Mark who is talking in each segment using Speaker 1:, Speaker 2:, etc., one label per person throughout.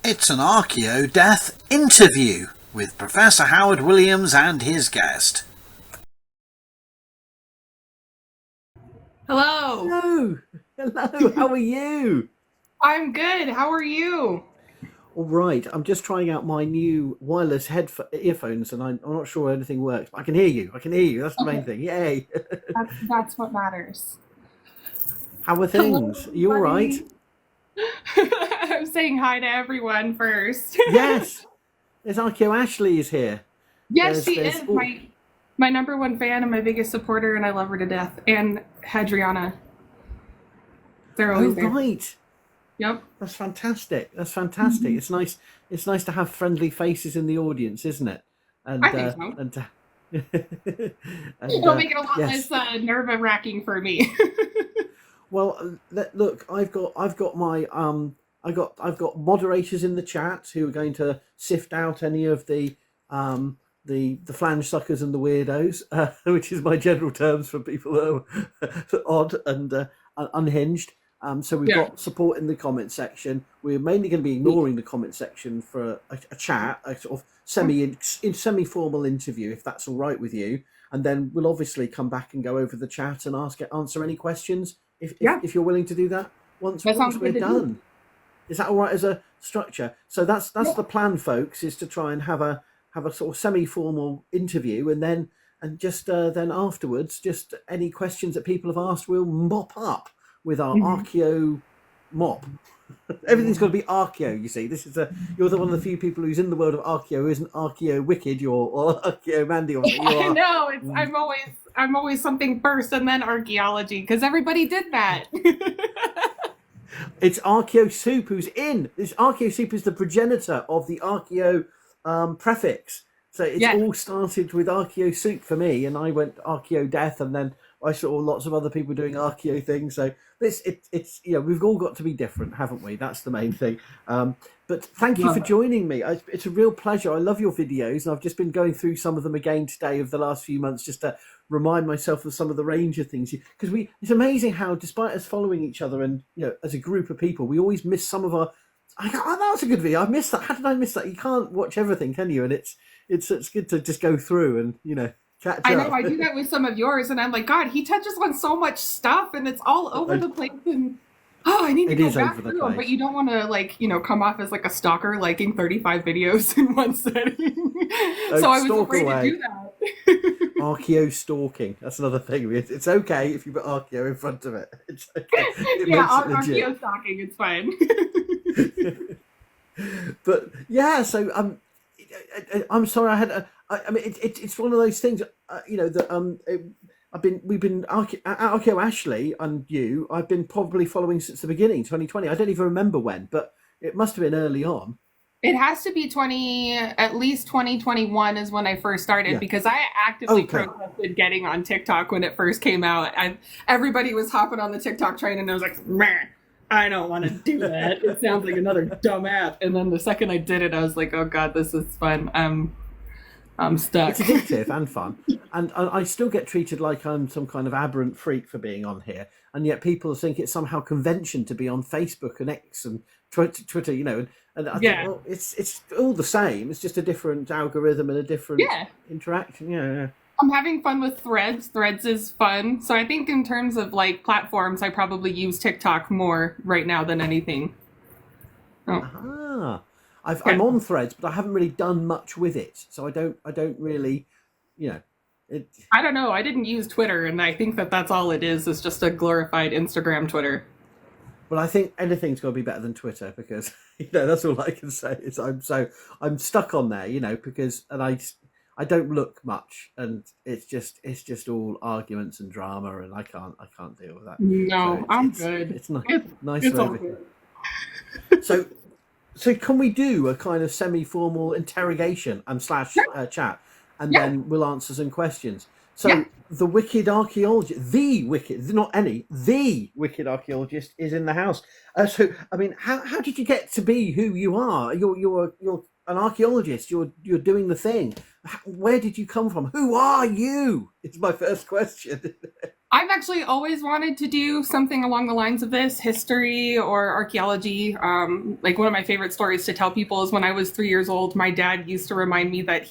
Speaker 1: It's an Archaeo-Death interview with Professor Howard Williams and his guest.
Speaker 2: Hello.
Speaker 3: Hello. Hello. How are you?
Speaker 2: I'm good. How are you?
Speaker 3: All right. I'm just trying out my new wireless earphones, and I'm not sure anything works. But I can hear you. That's the main thing. Yay.
Speaker 2: That's what matters.
Speaker 3: How are things?
Speaker 2: Hello,
Speaker 3: You all right?
Speaker 2: I'm saying hi to everyone first.
Speaker 3: Yes. There's Archaeo Ashley is here.
Speaker 2: Yes, she is my number one fan and my biggest supporter, and I love her to death. And Hadriana. They're always there.
Speaker 3: Right.
Speaker 2: Yep.
Speaker 3: That's fantastic. Mm-hmm. It's nice. It's nice to have friendly faces in the audience, isn't it?
Speaker 2: And I think so. It'll make it a lot less nerve-wracking for me.
Speaker 3: Well, look, I've got moderators in the chat who are going to sift out any of the flange suckers and the weirdos, which is my general terms for people who are odd and unhinged. So we've got support in the comment section. We're mainly going to be ignoring the comment section for a chat, a sort of semi-formal interview, if that's all right with you. And then we'll obviously come back and go over the chat and answer any questions if you're willing to do that once we're done. Is that all right as a structure? So that's the plan, folks, is to try and have a sort of semi-formal interview, and then afterwards, just any questions that people have asked, we'll mop up with our Archaeo mop. Everything's got to be Archaeo, you see. You're one of the few people who's in the world of Archaeo who isn't Archaeo Wicked or Archaeo Mandy.
Speaker 2: I know. I'm always something first and then archaeology, because everybody did that.
Speaker 3: It's Archaeo Soup who's in. This Archaeo Soup is the progenitor of the Archaeo prefix. So it's all started with Archaeo Soup for me, and I went Archaeo-Death, and then I saw lots of other people doing Archaeo things. So it's we've all got to be different, haven't we? That's the main thing. But thank you for joining me. It's a real pleasure. I love your videos, and I've just been going through some of them again today over the last few months, just to remind myself of some of the range of things. Because it's amazing how, despite us following each other and as a group of people, we always miss some of our. I go, oh, that was a good video. I missed that. How did I miss that? You can't watch everything, can you? And it's good to just go through and catch up.
Speaker 2: I know. I do that with some of yours, and I'm like, God, he touches on so much stuff, and it's all over the place. And I need to go back through them. But you don't want to come off as like a stalker liking 35 videos in one setting. So I was afraid to do that.
Speaker 3: Archaeo stalking. That's another thing. It's okay if you put Archaeo in front of it. It's okay.
Speaker 2: Archaeo stalking. It's fine.
Speaker 3: But so I'm sorry. I mean, it's one of those things. We've been Archaeo Ashley and you. I've been probably following since the beginning, 2020. I don't even remember when, but it must have been early on.
Speaker 2: It has to be at least 2021 is when I first started, because I actively protested getting on TikTok when it first came out. And everybody was hopping on the TikTok train, and I was like, meh, I don't want to do that. It sounds like another dumb app. And then the second I did it, I was like, oh God, this is fun. I'm stuck.
Speaker 3: It's addictive and fun. And I still get treated like I'm some kind of aberrant freak for being on here. And yet people think it's somehow convention to be on Facebook and X and Twitter, and I think, well, it's all the same. It's just a different algorithm and a different interaction. Yeah.
Speaker 2: I'm having fun with Threads. Threads is fun. So I think in terms of platforms, I probably use TikTok more right now than anything.
Speaker 3: I'm on Threads, but I haven't really done much with it. So I don't really,
Speaker 2: I don't know. I didn't use Twitter, and I think that's all it is just a glorified Instagram Twitter.
Speaker 3: Well, I think anything's got to be better than Twitter, because that's all I can say. Is I'm stuck on there, because I don't look much, and it's just all arguments and drama, and I can't deal with that.
Speaker 2: No, I'm good.
Speaker 3: It's nice. It's all good. So can we do a kind of semi-formal interrogation and / chat, and then we'll answer some questions? So the Wicked Archaeologist, the Wicked Archaeologist is in the house. So I mean, how did you get to be who you are? You're an archaeologist. You're doing the thing. Where did you come from? Who are you? It's my first question.
Speaker 2: I've actually always wanted to do something along the lines of this, history or archaeology. Like one of my favorite stories to tell people is when I was 3 years old, my dad used to remind me that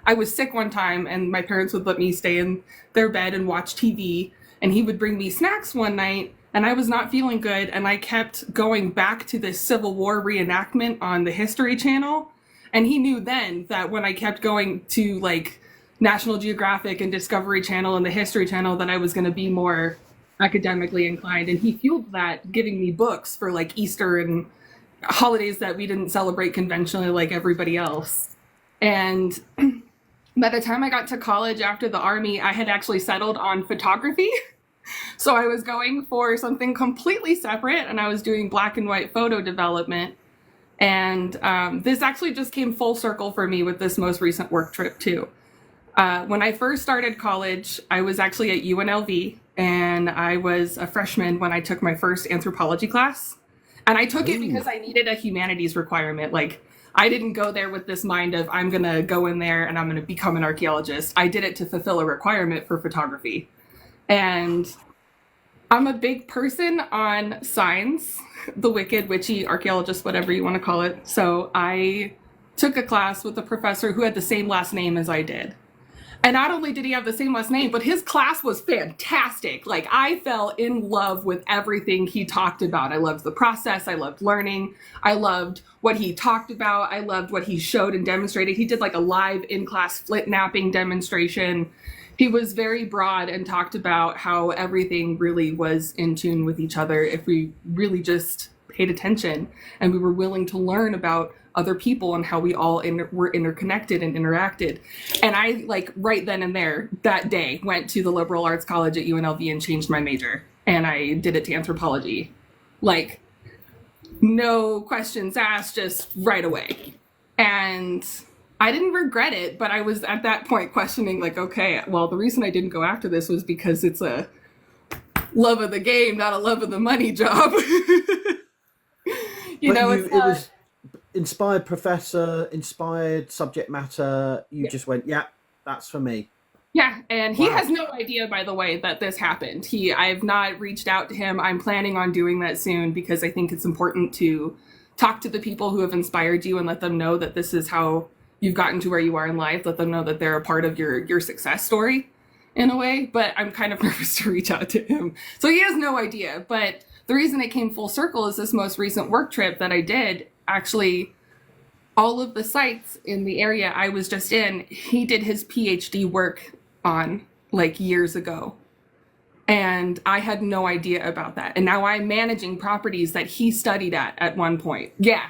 Speaker 2: I was sick one time and my parents would let me stay in their bed and watch TV. And he would bring me snacks one night and I was not feeling good. And I kept going back to this Civil War reenactment on the History Channel. And he knew then that when I kept going to like National Geographic and Discovery Channel and the History Channel that I was going to be more academically inclined. And he fueled that giving me books for like Easter and holidays that we didn't celebrate conventionally like everybody else. And by the time I got to college after the Army, I had actually settled on photography. So I was going for something completely separate and I was doing black and white photo development. And this actually just came full circle for me with this most recent work trip too. When I first started college, I was actually at UNLV and I was a freshman when I took my first anthropology class. And I took it because I needed a humanities requirement. Like I didn't go there with this mind of I'm going to go in there and I'm going to become an archaeologist. I did it to fulfill a requirement for photography. And I'm a big person on signs, the wicked, witchy, archaeologist, whatever you want to call it. So I took a class with a professor who had the same last name as I did. And not only did he have the same last name, but his class was fantastic. Like I fell in love with everything he talked about. I loved the process. I loved learning. I loved what he talked about. I loved what he showed and demonstrated. He did like a live in-class flint napping demonstration. He was very broad and talked about how everything really was in tune with each other if we really just paid attention and we were willing to learn about other people and how we all were interconnected and interacted. And I like right then and there that day went to the liberal arts college at UNLV and changed my major. And I did it to anthropology. Like no questions asked, just right away. And I didn't regret it, but I was at that point questioning like, okay, well, the reason I didn't go after this was because it's a love of the game, not a love of the money job. It
Speaker 3: was inspired professor, inspired subject matter. You just went, yeah, that's for me.
Speaker 2: Yeah, and he has no idea, by the way, that this happened. I've not reached out to him. I'm planning on doing that soon because I think it's important to talk to the people who have inspired you and let them know that this is how you've gotten to where you are in life. Let them know that they're a part of your success story in a way. But I'm kind of nervous to reach out to him. So he has no idea. But the reason it came full circle is this most recent work trip that I did. Actually, all of the sites in the area I was just in, he did his PhD work on like years ago. And I had no idea about that. And now I'm managing properties that he studied at one point. Yeah.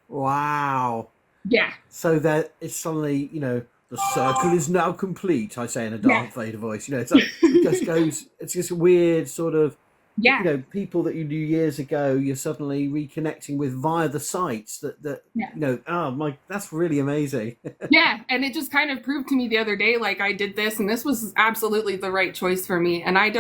Speaker 3: Wow.
Speaker 2: Yeah.
Speaker 3: So that it's suddenly, the circle is now complete, I say in a Darth Vader voice. It's like, it just goes, it's just a weird sort of, people that you knew years ago, you're suddenly reconnecting with via the sites that that's really amazing.
Speaker 2: Yeah, and it just kind of proved to me the other day, like I did this and this was absolutely the right choice for me. And I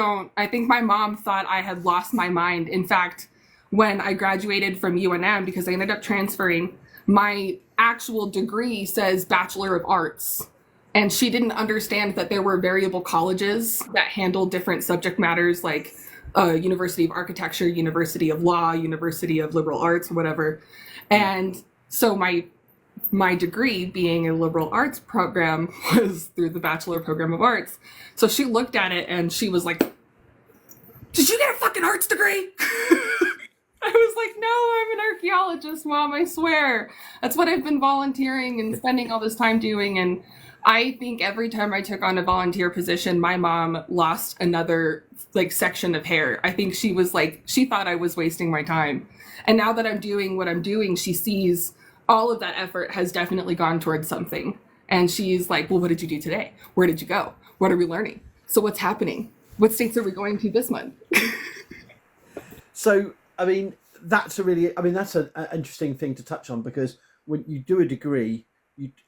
Speaker 2: think my mom thought I had lost my mind. In fact, when I graduated from UNM, because I ended up transferring, my actual degree says Bachelor of Arts. And she didn't understand that there were variable colleges that handled different subject matters like University of Architecture, University of Law, University of Liberal Arts, whatever. And so my degree being a liberal arts program was through the Bachelor Program of Arts. So she looked at it and she was like, "Did you get a fucking arts degree?" I was like, "No, I'm an archaeologist, Mom, I swear. That's what I've been volunteering and spending all this time doing." And I think every time I took on a volunteer position, my mom lost another section of hair. I think she was she thought I was wasting my time. And now that I'm doing what I'm doing, she sees all of that effort has definitely gone towards something. And she's like, "Well, what did you do today? Where did you go? What are we learning? So what's happening? What states are we going to this month?"
Speaker 3: So, that's an interesting thing to touch on, because when you do a degree,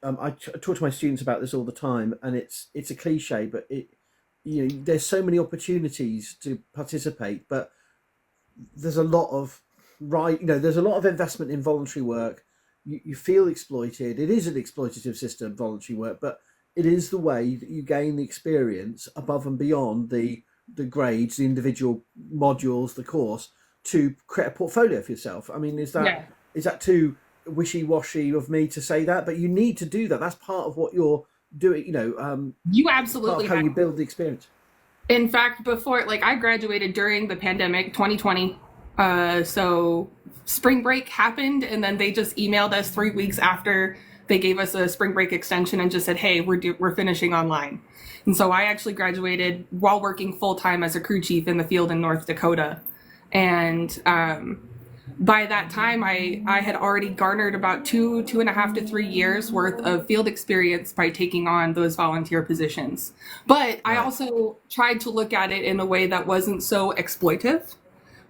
Speaker 3: I talk to my students about this all the time, and it's a cliche, but there's so many opportunities to participate, but there's a lot of there's a lot of investment in voluntary work. You feel exploited. It is an exploitative system, voluntary work, but it is the way that you gain the experience above and beyond the the grades, the individual modules, the course, to create a portfolio for yourself. I mean, is that too wishy-washy of me to say that? But you need to do that. That's part of what you're doing.
Speaker 2: You absolutely
Speaker 3: part of how you build the experience.
Speaker 2: In fact, before, like, I graduated during the pandemic, 2020. So spring break happened, and then they just emailed us 3 weeks after they gave us a spring break extension and just said, hey, we're finishing online. And so I actually graduated while working full-time as a crew chief in the field in North Dakota. And by that time, I had already garnered about 2.5 to 3 years worth of field experience by taking on those volunteer positions. But I also tried to look at it in a way that wasn't so exploitive,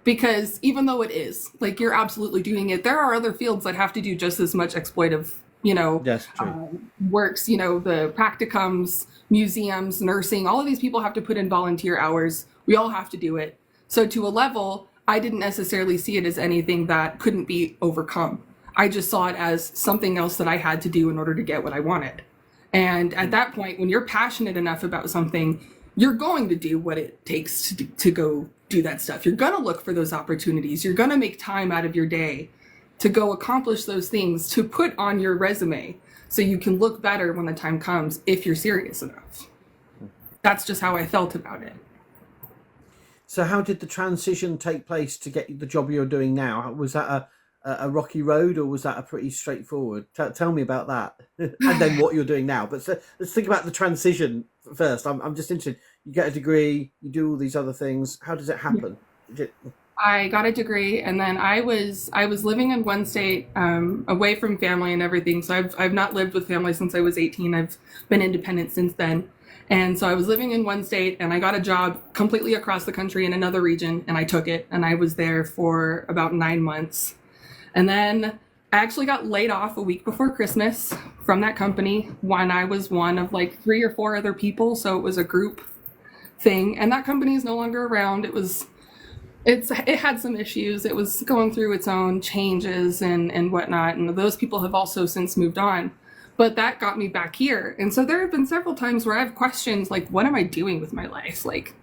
Speaker 2: because even though it is, like, you're absolutely doing it, there are other fields that have to do just as much exploitive, works, the practicums, museums, nursing, all of these people have to put in volunteer hours. We all have to do it. So to a level, I didn't necessarily see it as anything that couldn't be overcome. I just saw it as something else that I had to do in order to get what I wanted. And at that point, when you're passionate enough about something, you're going to do what it takes to go do that stuff. You're going to look for those opportunities. You're going to make time out of your day to go accomplish those things, to put on your resume so you can look better when the time comes if you're serious enough. That's just how I felt about it.
Speaker 3: So how did the transition take place to get the job you're doing now? Was that a rocky road, or was that a pretty straightforward? Tell me about that, and then what you're doing now. But let's think about the transition first. I'm just interested. You get a degree, you do all these other things. How does it happen?
Speaker 2: I got a degree, and then I was living in one state, away from family and everything. So I've not lived with family since I was 18. I've been independent since then. And so I was living in one state, and I got a job completely across the country in another region, and I took it, and I was there for about 9 months. And then I actually got laid off a week before Christmas from that company when I was one of like 3 or 4 other people. So it was a group thing, and that company is no longer around. It had some issues. It was going through its own changes and whatnot, and those people have also since moved on. But that got me back here. And so there have been several times where I have questions like, what am I doing with my life? Like,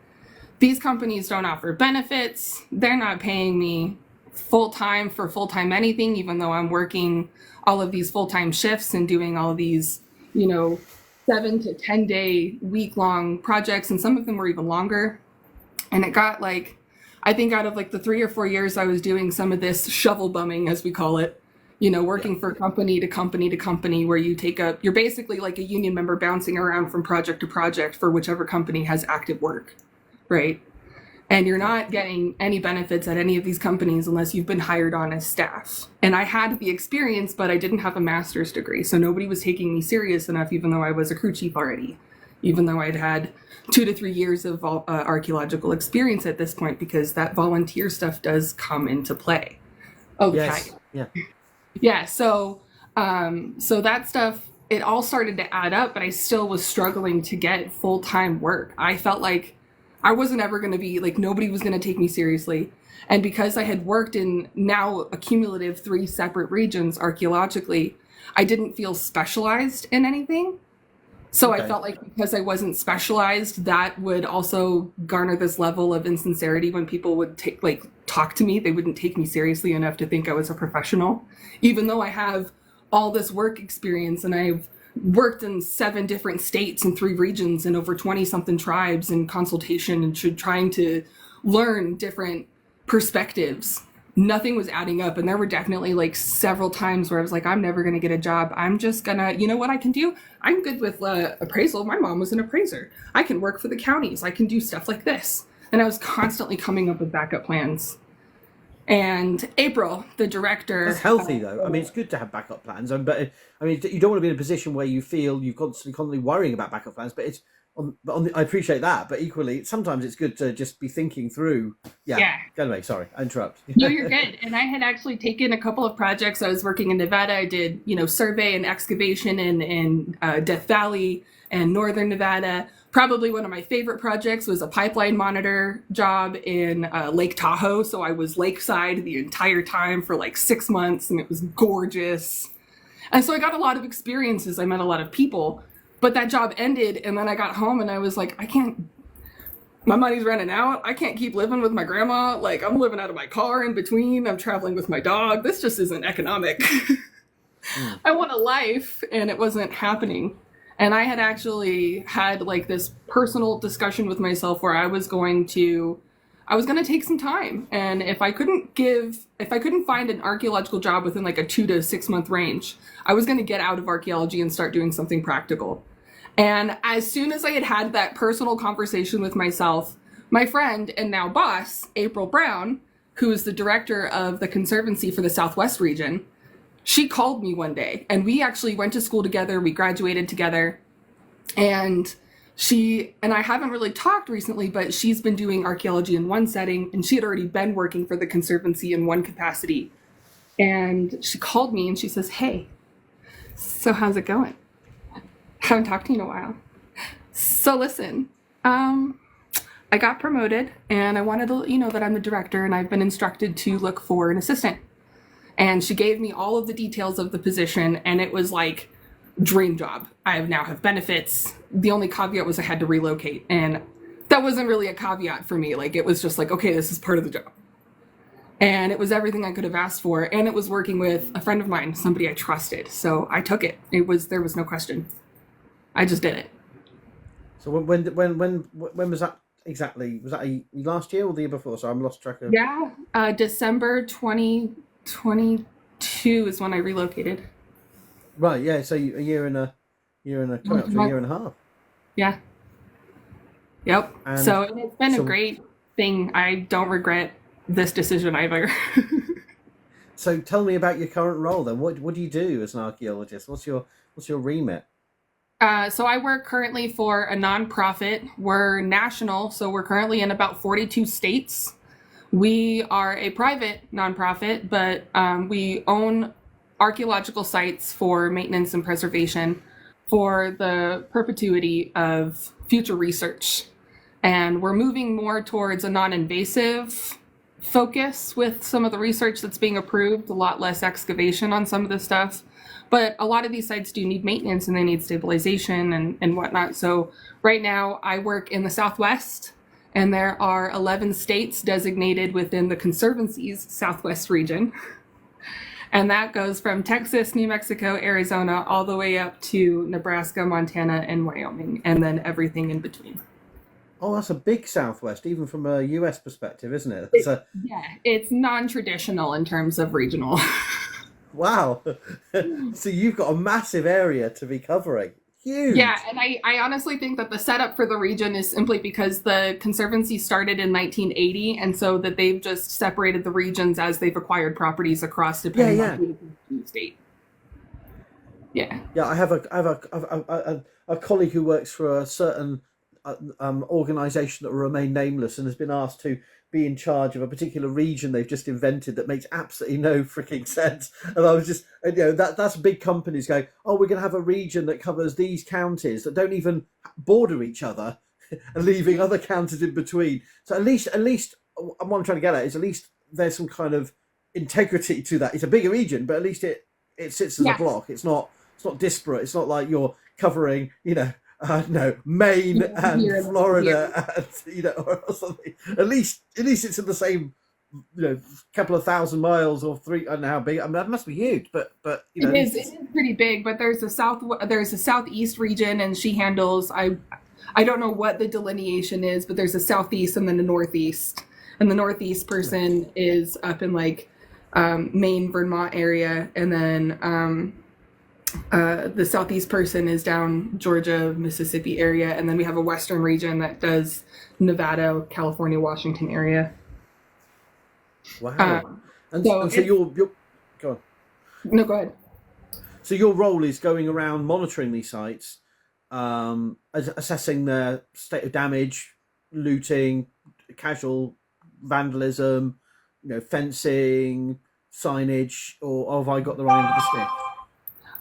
Speaker 2: these companies don't offer benefits. They're not paying me full-time for full-time anything, even though I'm working all of these full-time shifts and doing all of these, 7 to 10 day week-long projects. And some of them were even longer. And it got like, I think out of like the 3 or 4 years I was doing some of this shovel bumming, as we call it, working for company to company to company, where you're basically like a union member bouncing around from project to project for whichever company has active work, right? And you're not getting any benefits at any of these companies unless you've been hired on as staff. And I had the experience, but I didn't have a master's degree. So nobody was taking me serious enough, even though I was a crew chief already, even though I'd had 2 to 3 years of archaeological experience at this point, because that volunteer stuff does come into play. Okay.
Speaker 3: Yes. Yeah.
Speaker 2: Yeah, so that stuff, it all started to add up, but I still was struggling to get full-time work. I felt like I wasn't ever going to be, like, nobody was going to take me seriously. And because I had worked in now a cumulative 3 separate regions archaeologically, I didn't feel specialized in anything. So I felt like because I wasn't specialized, that would also garner this level of insincerity when people would talk to me. They wouldn't take me seriously enough to think I was a professional, even though I have all this work experience and I've worked in 7 different states and 3 regions and over 20 something tribes in consultation and trying to learn different perspectives. Nothing was adding up. And there were definitely like several times where I was like, I'm never going to get a job. I'm just gonna, you know what I can do? I'm good with appraisal. My mom was an appraiser. I can work for the counties. I can do stuff like this. And I was constantly coming up with backup plans. And April, the director...
Speaker 3: That's healthy, though. I mean, it's good to have backup plans. But I mean, you don't want to be in a position where you feel you're constantly worrying about backup plans. But I appreciate that. But equally, sometimes it's good to just be thinking through. Yeah. Go away. Sorry, I interrupt.
Speaker 2: No, you're good. And I had actually taken a couple of projects. I was working in Nevada. I did, survey and excavation in Death Valley and Northern Nevada. Probably one of my favorite projects was a pipeline monitor job in Lake Tahoe. So I was lakeside the entire time for like 6 months, and it was gorgeous. And so I got a lot of experiences. I met a lot of people, but that job ended, and then I got home and I was like, my money's running out. I can't keep living with my grandma. Like, I'm living out of my car in between. I'm traveling with my dog. This just isn't economic. I want a life, and it wasn't happening. And I had actually had like this personal discussion with myself where I was going to take some time. And if I couldn't find an archaeological job within like a 2 to 6 month range, I was going to get out of archaeology and start doing something practical. And as soon as I had had that personal conversation with myself, my friend and now boss, April Brown, who is the director of the Conservancy for the Southwest region, she called me one day, and we actually went to school together. We graduated together, and she and I haven't really talked recently, but she's been doing archaeology in one setting, and she had already been working for the Conservancy in one capacity. And she called me and she says, "Hey, so how's it going? Haven't talked to you in a while. So listen, I got promoted, and I wanted to let you know that I'm the director, and I've been instructed to look for an assistant." And she gave me all of the details of the position, and it was like dream job. I now have benefits. The only caveat was I had to relocate, and that wasn't really a caveat for me. Like, it was just like, okay, this is part of the job. And it was everything I could have asked for, and it was working with a friend of mine, somebody I trusted. So I took it. There was no question. I just did it.
Speaker 3: So when was that exactly? Was that last year or the year before? So I'm lost track of.
Speaker 2: Yeah, December 2022 is when I relocated.
Speaker 3: Right. Yeah. So a year and a coming up to a year and a half.
Speaker 2: Yeah. Yep. And so it's been a great thing. I don't regret this decision either.
Speaker 3: So tell me about your current role then. What do you do as an archaeologist? What's your remit?
Speaker 2: So I work currently for a nonprofit. We're national, so we're currently in about 42 states. We are a private nonprofit, but we own archaeological sites for maintenance and preservation for the perpetuity of future research. And we're moving more towards a non-invasive focus with some of the research that's being approved, a lot less excavation on some of this stuff. But a lot of these sites do need maintenance, and they need stabilization and whatnot. So right now I work in the Southwest, and there are 11 states designated within the Conservancy's Southwest region. And that goes from Texas, New Mexico, Arizona, all the way up to Nebraska, Montana, and Wyoming, and then everything in between.
Speaker 3: Oh, that's a big Southwest, even from a US perspective, isn't it?
Speaker 2: Yeah, it's non-traditional in terms of regional.
Speaker 3: Wow. So you've got a massive area to be covering. Huge.
Speaker 2: Yeah, and I honestly think that the setup for the region is simply because the Conservancy started in 1980, and so that they've just separated the regions as they've acquired properties across depending on the state. Yeah.
Speaker 3: Yeah, I have a colleague who works for a certain organization that will remain nameless and has been asked to be in charge of a particular region they've just invented that makes absolutely no freaking sense. And I was just, that's big companies going, oh, we're going to have a region that covers these counties that don't even border each other and leaving other counties in between. So at least what I'm trying to get at is at least there's some kind of integrity to that. It's a bigger region, but at least it sits as a block. It's not disparate. It's not like you're covering, Maine and Florida, and or something. At least it's in the same, couple of thousand miles or three. I don't know how big. I mean, that must be huge, but
Speaker 2: it is pretty big. But there's a southeast region, and she handles. I don't know what the delineation is, but there's a southeast and then a northeast, and the northeast person is up in like Maine, Vermont area, and then. The southeast person is down Georgia, Mississippi area, and then we have a western region that does Nevada, California, Washington area.
Speaker 3: Wow! So you're go on.
Speaker 2: No, go ahead.
Speaker 3: So your role is going around monitoring these sites, assessing their state of damage, looting, casual vandalism, fencing, signage, or have I got the wrong end of the stick?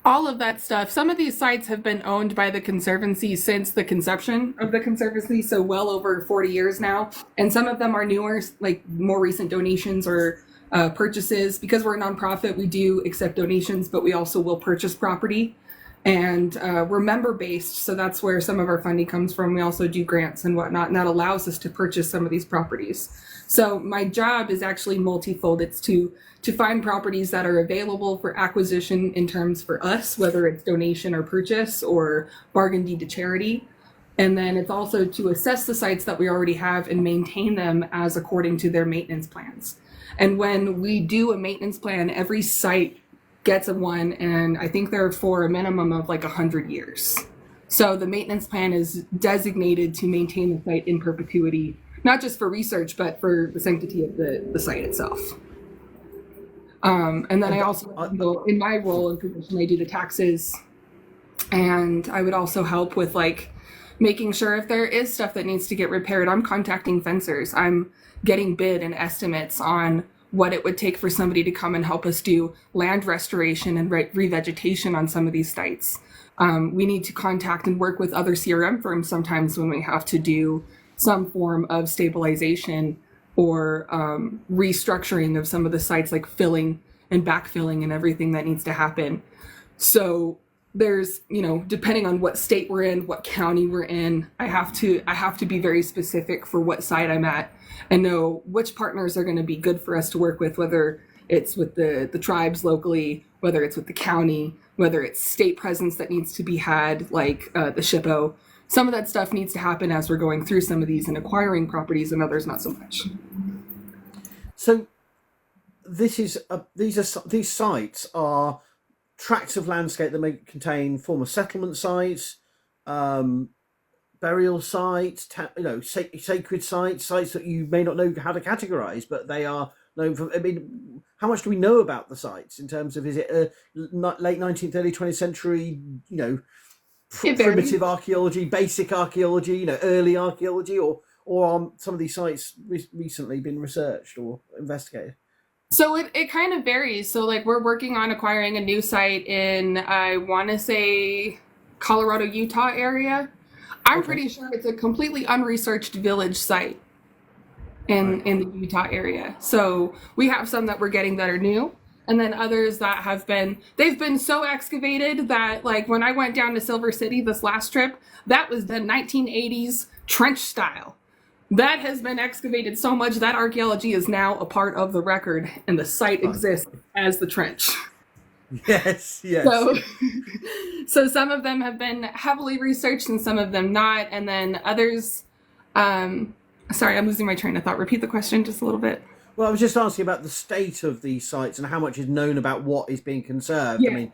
Speaker 2: All of that stuff. Some of these sites have been owned by the Conservancy since the conception of the Conservancy, so well over 40 years now. And some of them are newer, like more recent donations or purchases. Because we're a nonprofit, we do accept donations, but we also will purchase property. And we're member based, so that's where some of our funding comes from. We also do grants and whatnot, and that allows us to purchase some of these properties. So my job is actually multifold. It's to find properties that are available for acquisition in terms for us, whether it's donation or purchase or bargain deed to charity. And then it's also to assess the sites that we already have and maintain them as according to their maintenance plans. And when we do a maintenance plan, every site gets a one, and I think they're for a minimum of like 100 years. So the maintenance plan is designated to maintain the site in perpetuity, not just for research, but for the sanctity of the site itself. And then I also, in my role and position, I do the taxes, and I would also help with like making sure if there is stuff that needs to get repaired, I'm contacting fencers. I'm getting bid and estimates on what it would take for somebody to come and help us do land restoration and revegetation on some of these sites. We need to contact and work with other CRM firms sometimes when we have to do some form of stabilization or restructuring of some of the sites, like filling and backfilling and everything that needs to happen. So there's, depending on what state we're in, what county we're in, I have to be very specific for what site I'm at and know which partners are going to be good for us to work with, whether it's with the tribes locally, whether it's with the county, whether it's state presence that needs to be had, like the SHPO. Some of that stuff needs to happen as we're going through some of these and acquiring properties, and others not so much.
Speaker 3: So these sites are tracts of landscape that may contain former settlement sites, burial sites, sacred sites that you may not know how to categorize, but they are known for. I mean, how much do we know about the sites in terms of, is it late 19th, early 20th century, primitive archaeology, basic archaeology, early archaeology, or are some of these sites recently been researched or investigated?
Speaker 2: So it kind of varies. So like we're working on acquiring a new site in, I want to say, Colorado, Utah area. I'm pretty sure it's a completely unresearched village site in the Utah area. So we have some that we're getting that are new, and then others that they've been so excavated that, like, when I went down to Silver City this last trip, that was the 1980s trench style. That has been excavated so much that archaeology is now a part of the record, and the site exists as the trench.
Speaker 3: Yes.
Speaker 2: So some of them have been heavily researched and some of them not. And then others, sorry, I'm losing my train of thought. Repeat the question just a little bit.
Speaker 3: Well, I was just asking about the state of these sites and how much is known about what is being conserved.
Speaker 2: Yeah.
Speaker 3: I mean,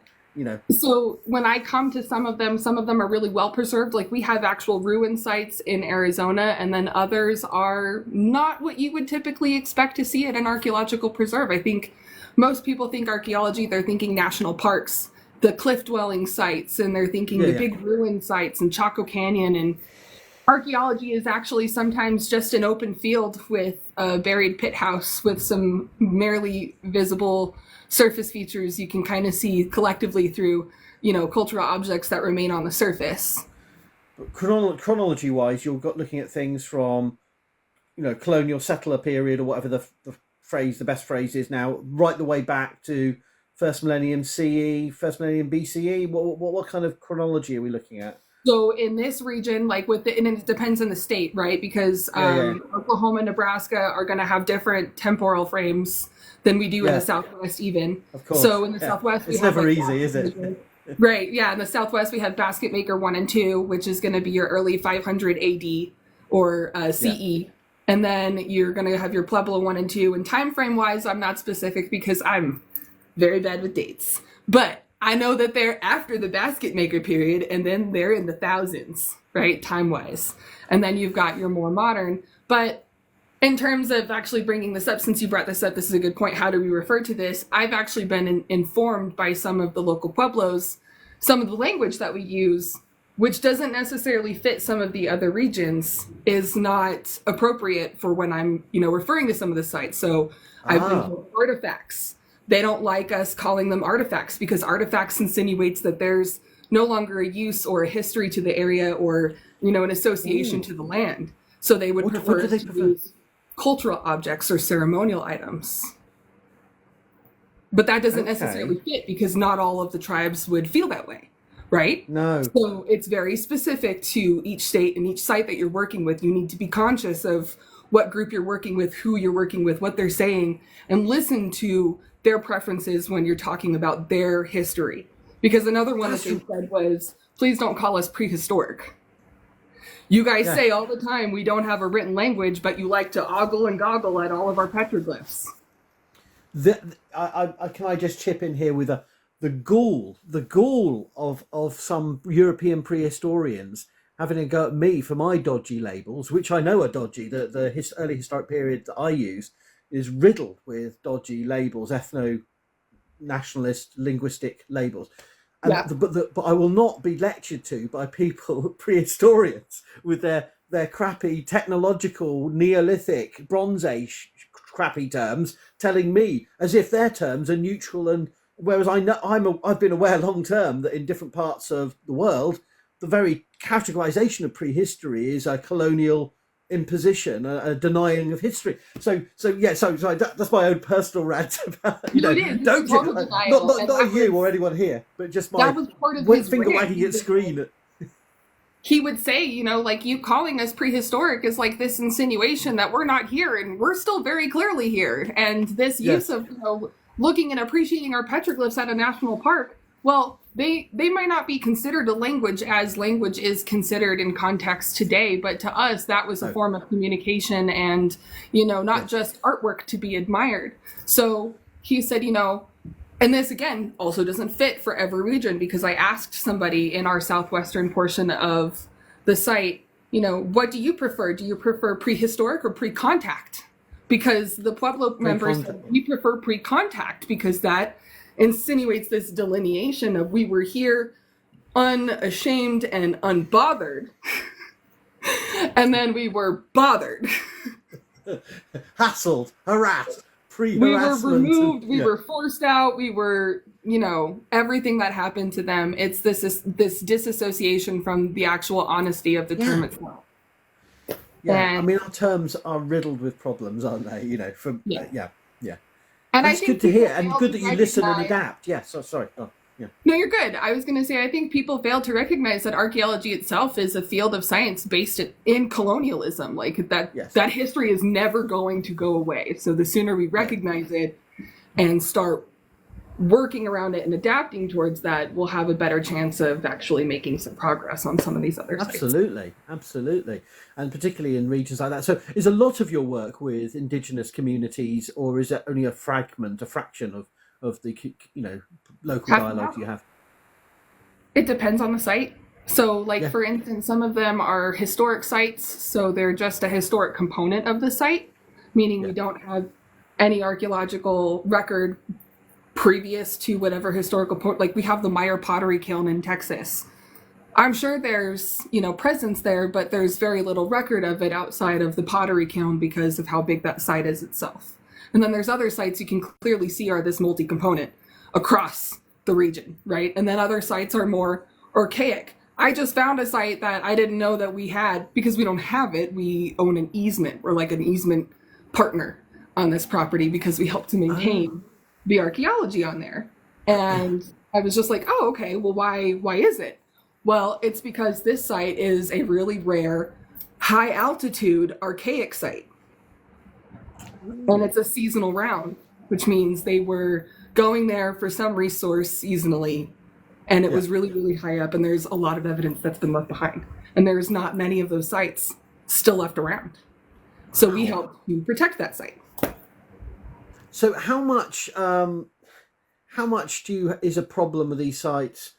Speaker 2: So when I come to some of them are really well preserved. Like we have actual ruin sites in Arizona, and then others are not what you would typically expect to see at an archaeological preserve. I think most people think archaeology, they're thinking national parks, the cliff dwelling sites, and they're thinking big ruin sites and Chaco Canyon. And archaeology is actually sometimes just an open field with a buried pit house with some merely visible surface features you can kind of see collectively through, cultural objects that remain on the surface.
Speaker 3: Chronology wise, you're looking at things from, colonial settler period, or whatever the best phrase is now, right the way back to first millennium CE, first millennium BCE. What kind of chronology are we looking at?
Speaker 2: So in this region, like and it depends on the state, right? Because Oklahoma and Nebraska are going to have different temporal frames than we do in the Southwest, even.
Speaker 3: Of course.
Speaker 2: So in the Southwest,
Speaker 3: it's never easy, is it?
Speaker 2: Right. Yeah. In the Southwest, we have Basket Maker 1 and 2, which is going to be your early 500 AD or CE. Yeah. And then you're going to have your Pueblo 1 and 2. And time frame wise, I'm not specific because I'm very bad with dates. But I know that they're after the Basket Maker period, and then they're in the thousands, right, time-wise. And then you've got your more modern. But in terms of actually bringing this up, since you brought this up, this is a good point. How do we refer to this? I've actually been informed by some of the local Pueblos, some of the language that we use, which doesn't necessarily fit some of the other regions, is not appropriate for when I'm, referring to some of the sites. So I've been told artifacts. They don't like us calling them artifacts because artifacts insinuates that there's no longer a use or a history to the area or, an association to the land. So they would prefer to use cultural objects or ceremonial items. But that doesn't necessarily fit because not all of the tribes would feel that way. right?
Speaker 3: No.
Speaker 2: So it's very specific to each state and each site that you're working with. You need to be conscious of what group you're working with, who you're working with, what they're saying, and listen to their preferences when you're talking about their history. Because another one that they said was, please don't call us prehistoric. You guys say all the time we don't have a written language, but you like to ogle and goggle at all of our petroglyphs.
Speaker 3: Can I just chip in here with the gall of some European prehistorians having a go at me for my dodgy labels, which I know are dodgy. The early historic period that I use is riddled with dodgy labels, ethno-nationalist linguistic labels. But I will not be lectured to by people, prehistorians, with their crappy technological Neolithic, Bronze Age crappy terms, telling me as if their terms are neutral. And whereas I've been aware long term that in different parts of the world, the very categorization of prehistory is a colonial imposition, a denying of history. So that's my own personal rant about, don't not you or anyone here, but just my finger wagging at screen.
Speaker 2: He would say, you calling us prehistoric is like this insinuation that we're not here, and we're still very clearly here. And this use of, looking and appreciating our petroglyphs at a national park, well, they might not be considered a language as language is considered in context today, but to us, that was a form of communication and, not just artwork to be admired. So he said, and this, again, also doesn't fit for every region, because I asked somebody in our southwestern portion of the site, what do you prefer? Do you prefer prehistoric or pre-contact? Because the Pueblo members said, we prefer pre-contact, because that insinuates this delineation of we were here unashamed and unbothered, and then we were bothered.
Speaker 3: Hassled, harassed.
Speaker 2: We were removed, we were forced out, we were, everything that happened to them. It's this disassociation from the actual honesty of the term itself.
Speaker 3: Yeah, our terms are riddled with problems, aren't they?
Speaker 2: And
Speaker 3: that's good to hear, and good that you listen and adapt. Yeah, sorry. Oh, yeah.
Speaker 2: No, you're good. I was going to say, I think people fail to recognize that archaeology itself is a field of science based in colonialism. Like that history is never going to go away. So the sooner we recognize it and start working around it and adapting towards that, we'll have a better chance of actually making some progress on some of these other sites.
Speaker 3: Absolutely. And particularly in regions like that. So is a lot of your work with indigenous communities, or is it only a fraction of the local dialogues you have?
Speaker 2: It depends on the site. So for instance, some of them are historic sites, so they're just a historic component of the site, meaning we don't have any archaeological record previous to whatever historical point. Like we have the Meyer pottery kiln in Texas. I'm sure there's presence there, but there's very little record of it outside of the pottery kiln because of how big that site is itself. And then there's other sites you can clearly see are this multi-component across the region, right? And then other sites are more archaic. I just found a site that I didn't know that we had, because we don't have it. We own an easement. We're like an easement partner on this property because we help to maintain the archaeology on there. And I was just like, oh, okay, well, why is it? Well, it's because this site is a really rare, high altitude archaic site. And it's a seasonal round, which means they were going there for some resource seasonally. And it was really, really high up. And there's a lot of evidence that's been left behind. And there's not many of those sites still left around. So we help to protect that site.
Speaker 3: So how much is a problem with these sites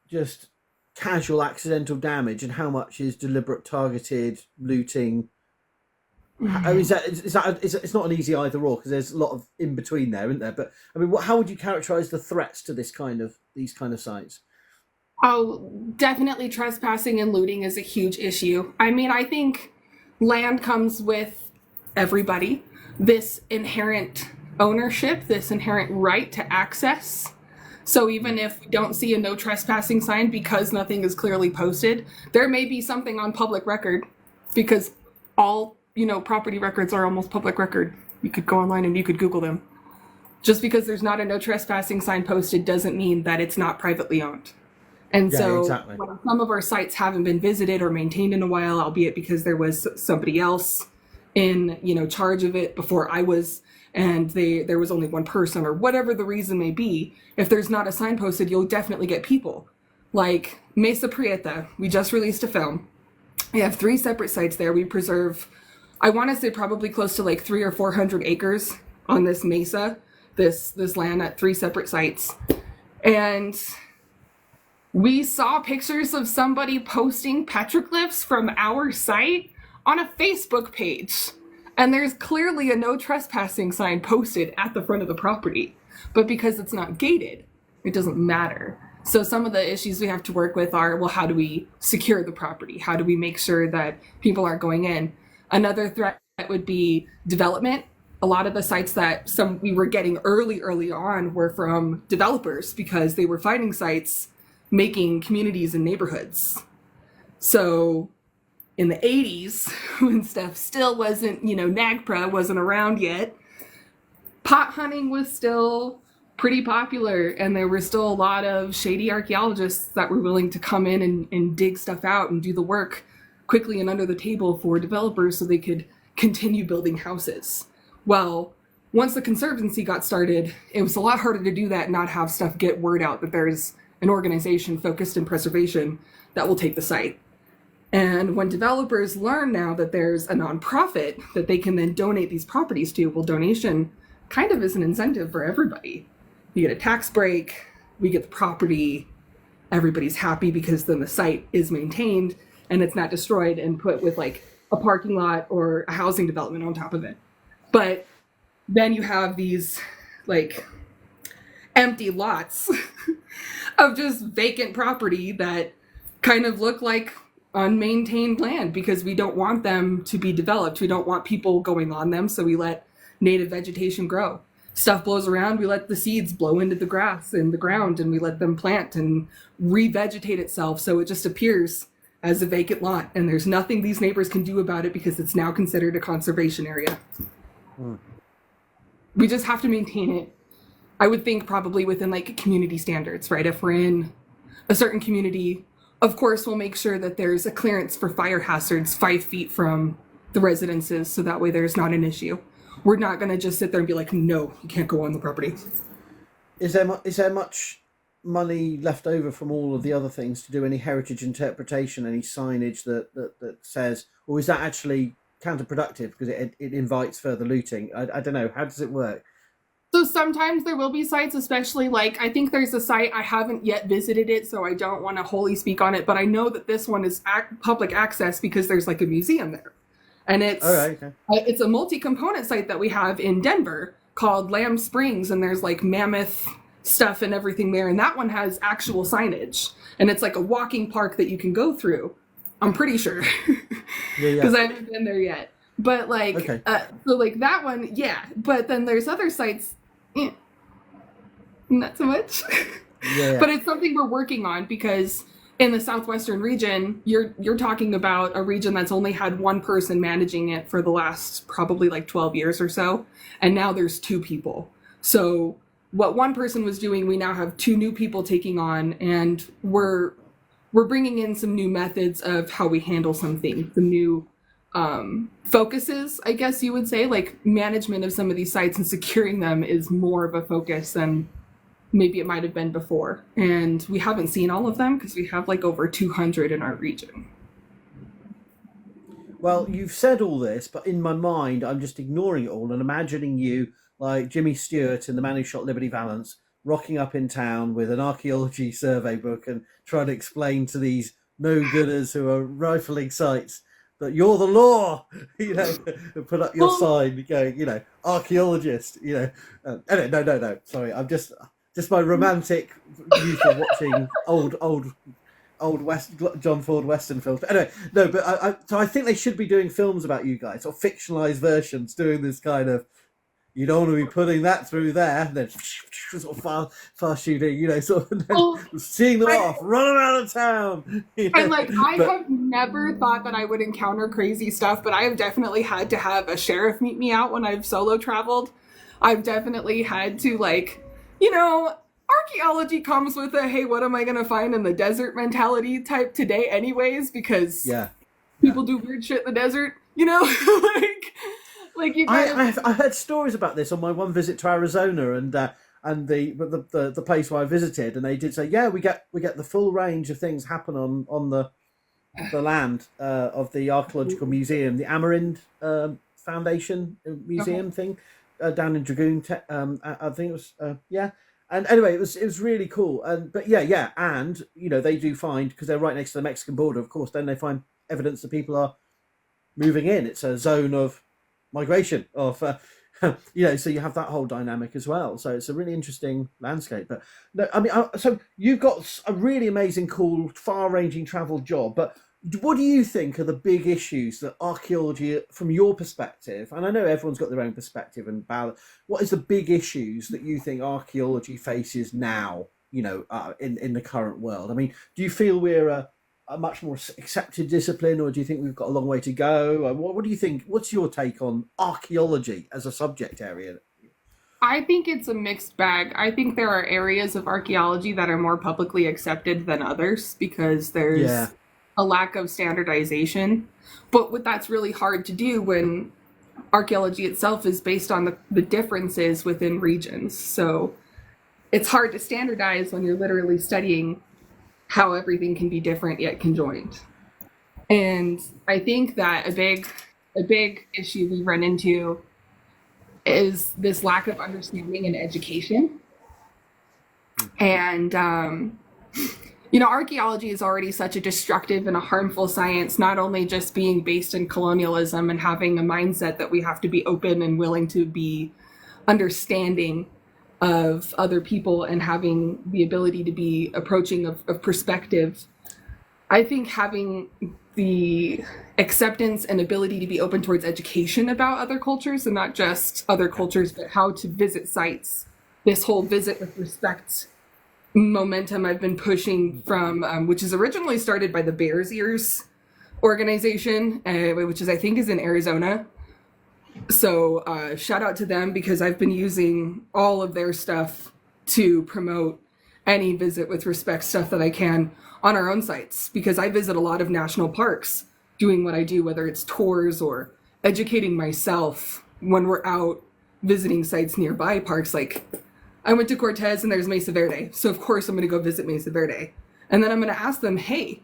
Speaker 3: just casual accidental damage, and how much is deliberate targeted looting? It's not an easy either or, because there's a lot of in between there, isn't there? But I mean, how would you characterize the threats to these kind of sites?
Speaker 2: Oh, definitely trespassing and looting is a huge issue. I mean, I think land comes with everybody. This inherent ownership, this inherent right to access. So even if we don't see a no trespassing sign because nothing is clearly posted, there may be something on public record, because all, property records are almost public record. You could go online and you could Google them. Just because there's not a no trespassing sign posted doesn't mean that it's not privately owned. And
Speaker 3: Yeah,
Speaker 2: so
Speaker 3: exactly.
Speaker 2: when some of our sites haven't been visited or maintained in a while, albeit because there was somebody else in, charge of it before I was, and there was only one person or whatever the reason may be, if there's not a sign posted, you'll definitely get people. Like Mesa Prieta, we just released a film. We have 3 separate sites there. We preserve, I want to say probably close to like 300 or 400 acres on this mesa, this land at 3 separate sites. And we saw pictures of somebody posting petroglyphs from our site on a Facebook page. And there's clearly a no trespassing sign posted at the front of the property. But because it's not gated, it doesn't matter. So some of the issues we have to work with are, well, how do we secure the property? How do we make sure that people aren't going in? Another threat would be development. A lot of the sites that we were getting early on were from developers because they were finding sites making communities and neighborhoods. So in the 80s, when stuff still wasn't, NAGPRA wasn't around yet, pot hunting was still pretty popular, and there were still a lot of shady archaeologists that were willing to come in and dig stuff out and do the work quickly and under the table for developers so they could continue building houses. Well, once the Conservancy got started, it was a lot harder to do that and not have stuff get word out that there's an organization focused in preservation that will take the site. And when developers learn now that there's a nonprofit that they can then donate these properties to, well, donation kind of is an incentive for everybody. You get a tax break, we get the property, everybody's happy because then the site is maintained and it's not destroyed and put with like a parking lot or a housing development on top of it. But then you have these like empty lots of just vacant property that kind of look like unmaintained land because we don't want them to be developed. We don't want people going on them, so we let native vegetation grow. Stuff blows around, we let the seeds blow into the grass and the ground, and we let them plant and revegetate itself so it just appears as a vacant lot, and there's nothing these neighbors can do about it because it's now considered a conservation area. We just have to maintain it. I would think probably within like community standards, right? If we're in a certain community, of course we'll make sure that there's a clearance for fire hazards 5 feet from the residences, so that way there's not an issue. We're not going to just sit there and be like, no, you can't go on the property.
Speaker 3: Is there much money left over from all of the other things to do any heritage interpretation, any signage that says, or is that actually counterproductive because it invites further looting? I don't know. How does it work?
Speaker 2: So sometimes there will be sites, especially like, I think there's a site, I haven't yet visited it, so I don't want to wholly speak on it, but I know that this one is public access because there's like a museum there. And it's it's a multi-component site that we have in Denver called Lamb Springs, and there's like mammoth stuff and everything there, and that one has actual signage, and it's like a walking park that you can go through. I'm pretty sure because I haven't been there yet. But like, so like that one, yeah. But then there's other sites, not so much. But it's something we're working on because in the southwestern region, you're talking about a region that's only had one person managing it for the last probably like 12 years or so, and now there's 2 people. So what one person was doing, we now have 2 new people taking on, and we're bringing in some new methods of how we handle something, some new focuses, I guess you would say, like management of some of these sites and securing them is more of a focus than maybe it might have been before. And we haven't seen all of them because we have like over 200 in our region.
Speaker 3: Well, you've said all this, but in my mind, I'm just ignoring it all and imagining you like Jimmy Stewart in The Man Who Shot Liberty Valance, rocking up in town with an archaeology survey book and trying to explain to these no-gooders who are rifling sites that you're the law, and put up your sign going, archaeologist, No. Sorry, I'm just my romantic youth of watching old West John Ford Western films. But anyway, no, but I think they should be doing films about you guys, or fictionalized versions, doing this kind of, you don't want to be putting that through there, and then sort of fast shooting, sort of seeing them off, running out of town.
Speaker 2: And I have never thought that I would encounter crazy stuff, but I have definitely had to have a sheriff meet me out when I've solo traveled. I've definitely had to archaeology comes with a, hey, what am I going to find in the desert mentality type today anyways, because people do weird shit in the desert, you know? like you
Speaker 3: I heard stories about this on my one visit to Arizona, and the place where I visited, and they did say, we get the full range of things happen on the land of the archaeological museum, the Amerind Foundation Museum thing down in Dragoon. I think it was And anyway, it was really cool. And they do find, because they're right next to the Mexican border, of course. Then they find evidence that people are moving in. It's a zone of migration of so you have that whole dynamic as well. So it's a really interesting landscape. But no, I mean, so you've got a really amazing, cool, far-ranging travel job. But what do you think are the big issues that archaeology, from your perspective, and I know everyone's got their own perspective and balance, what is the big issues that you think archaeology faces now, in the current world? I mean, do you feel we're a much more accepted discipline, or do you think we've got a long way to go? What do you think? What's your take on archaeology as a subject area?
Speaker 2: I think it's a mixed bag. I think there are areas of archaeology that are more publicly accepted than others because there's a lack of standardization. But that's really hard to do when archaeology itself is based on the differences within regions. So it's hard to standardize when you're literally studying how everything can be different yet conjoined. And I think that a big issue we run into is this lack of understanding and education. And archaeology is already such a destructive and a harmful science, not only just being based in colonialism and having a mindset that we have to be open and willing to be understanding of other people and having the ability to be approaching of perspective. I think having the acceptance and ability to be open towards education about other cultures, and not just other cultures, but how to visit sites, this whole visit with respect momentum I've been pushing from, which is originally started by the Bears Ears organization, which I think is in Arizona. So shout out to them, because I've been using all of their stuff to promote any visit with respect stuff that I can on our own sites, because I visit a lot of national parks doing what I do, whether it's tours or educating myself when we're out visiting sites nearby parks. Like I went to Cortez and there's Mesa Verde. So of course I'm going to go visit Mesa Verde. And then I'm going to ask them, hey,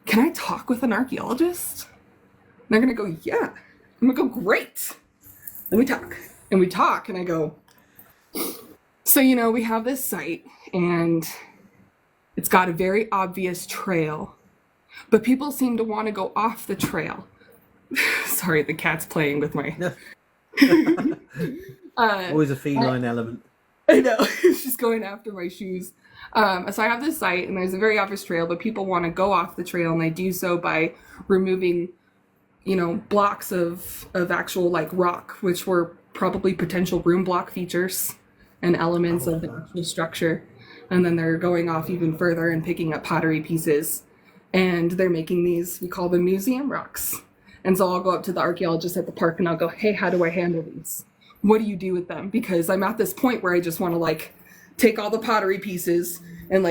Speaker 2: can I talk with an archaeologist? And they're going to go, yeah. I'm going to go, great. Let me talk. And we talk and I go, so, we have this site and it's got a very obvious trail, but people seem to want to go off the trail. Sorry, the cat's playing with my...
Speaker 3: Always a feline element.
Speaker 2: I know, it's just going after my shoes. So I have this site and there's a very obvious trail, but people want to go off the trail, and they do so by removing blocks of actual rock, which were probably potential room block features and elements of the actual structure. And then they're going off even further and picking up pottery pieces. And they're making these, we call them museum rocks. And so I'll go up to the archaeologist at the park and I'll go, hey, how do I handle these? What do you do with them? Because I'm at this point where I just want to take all the pottery pieces and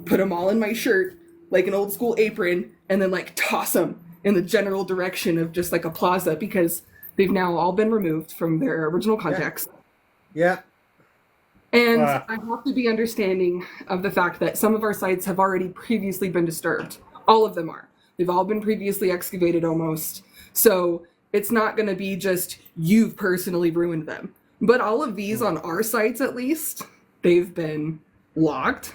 Speaker 2: put them all in my shirt, like an old school apron, and then toss them in the general direction of just a plaza, because they've now all been removed from their original context.
Speaker 3: Yeah.
Speaker 2: And I have to be understanding of the fact that some of our sites have already previously been disturbed. All of them are. They've all been previously excavated almost. So it's not going to be just you've personally ruined them. But all of these on our sites, at least, they've been logged.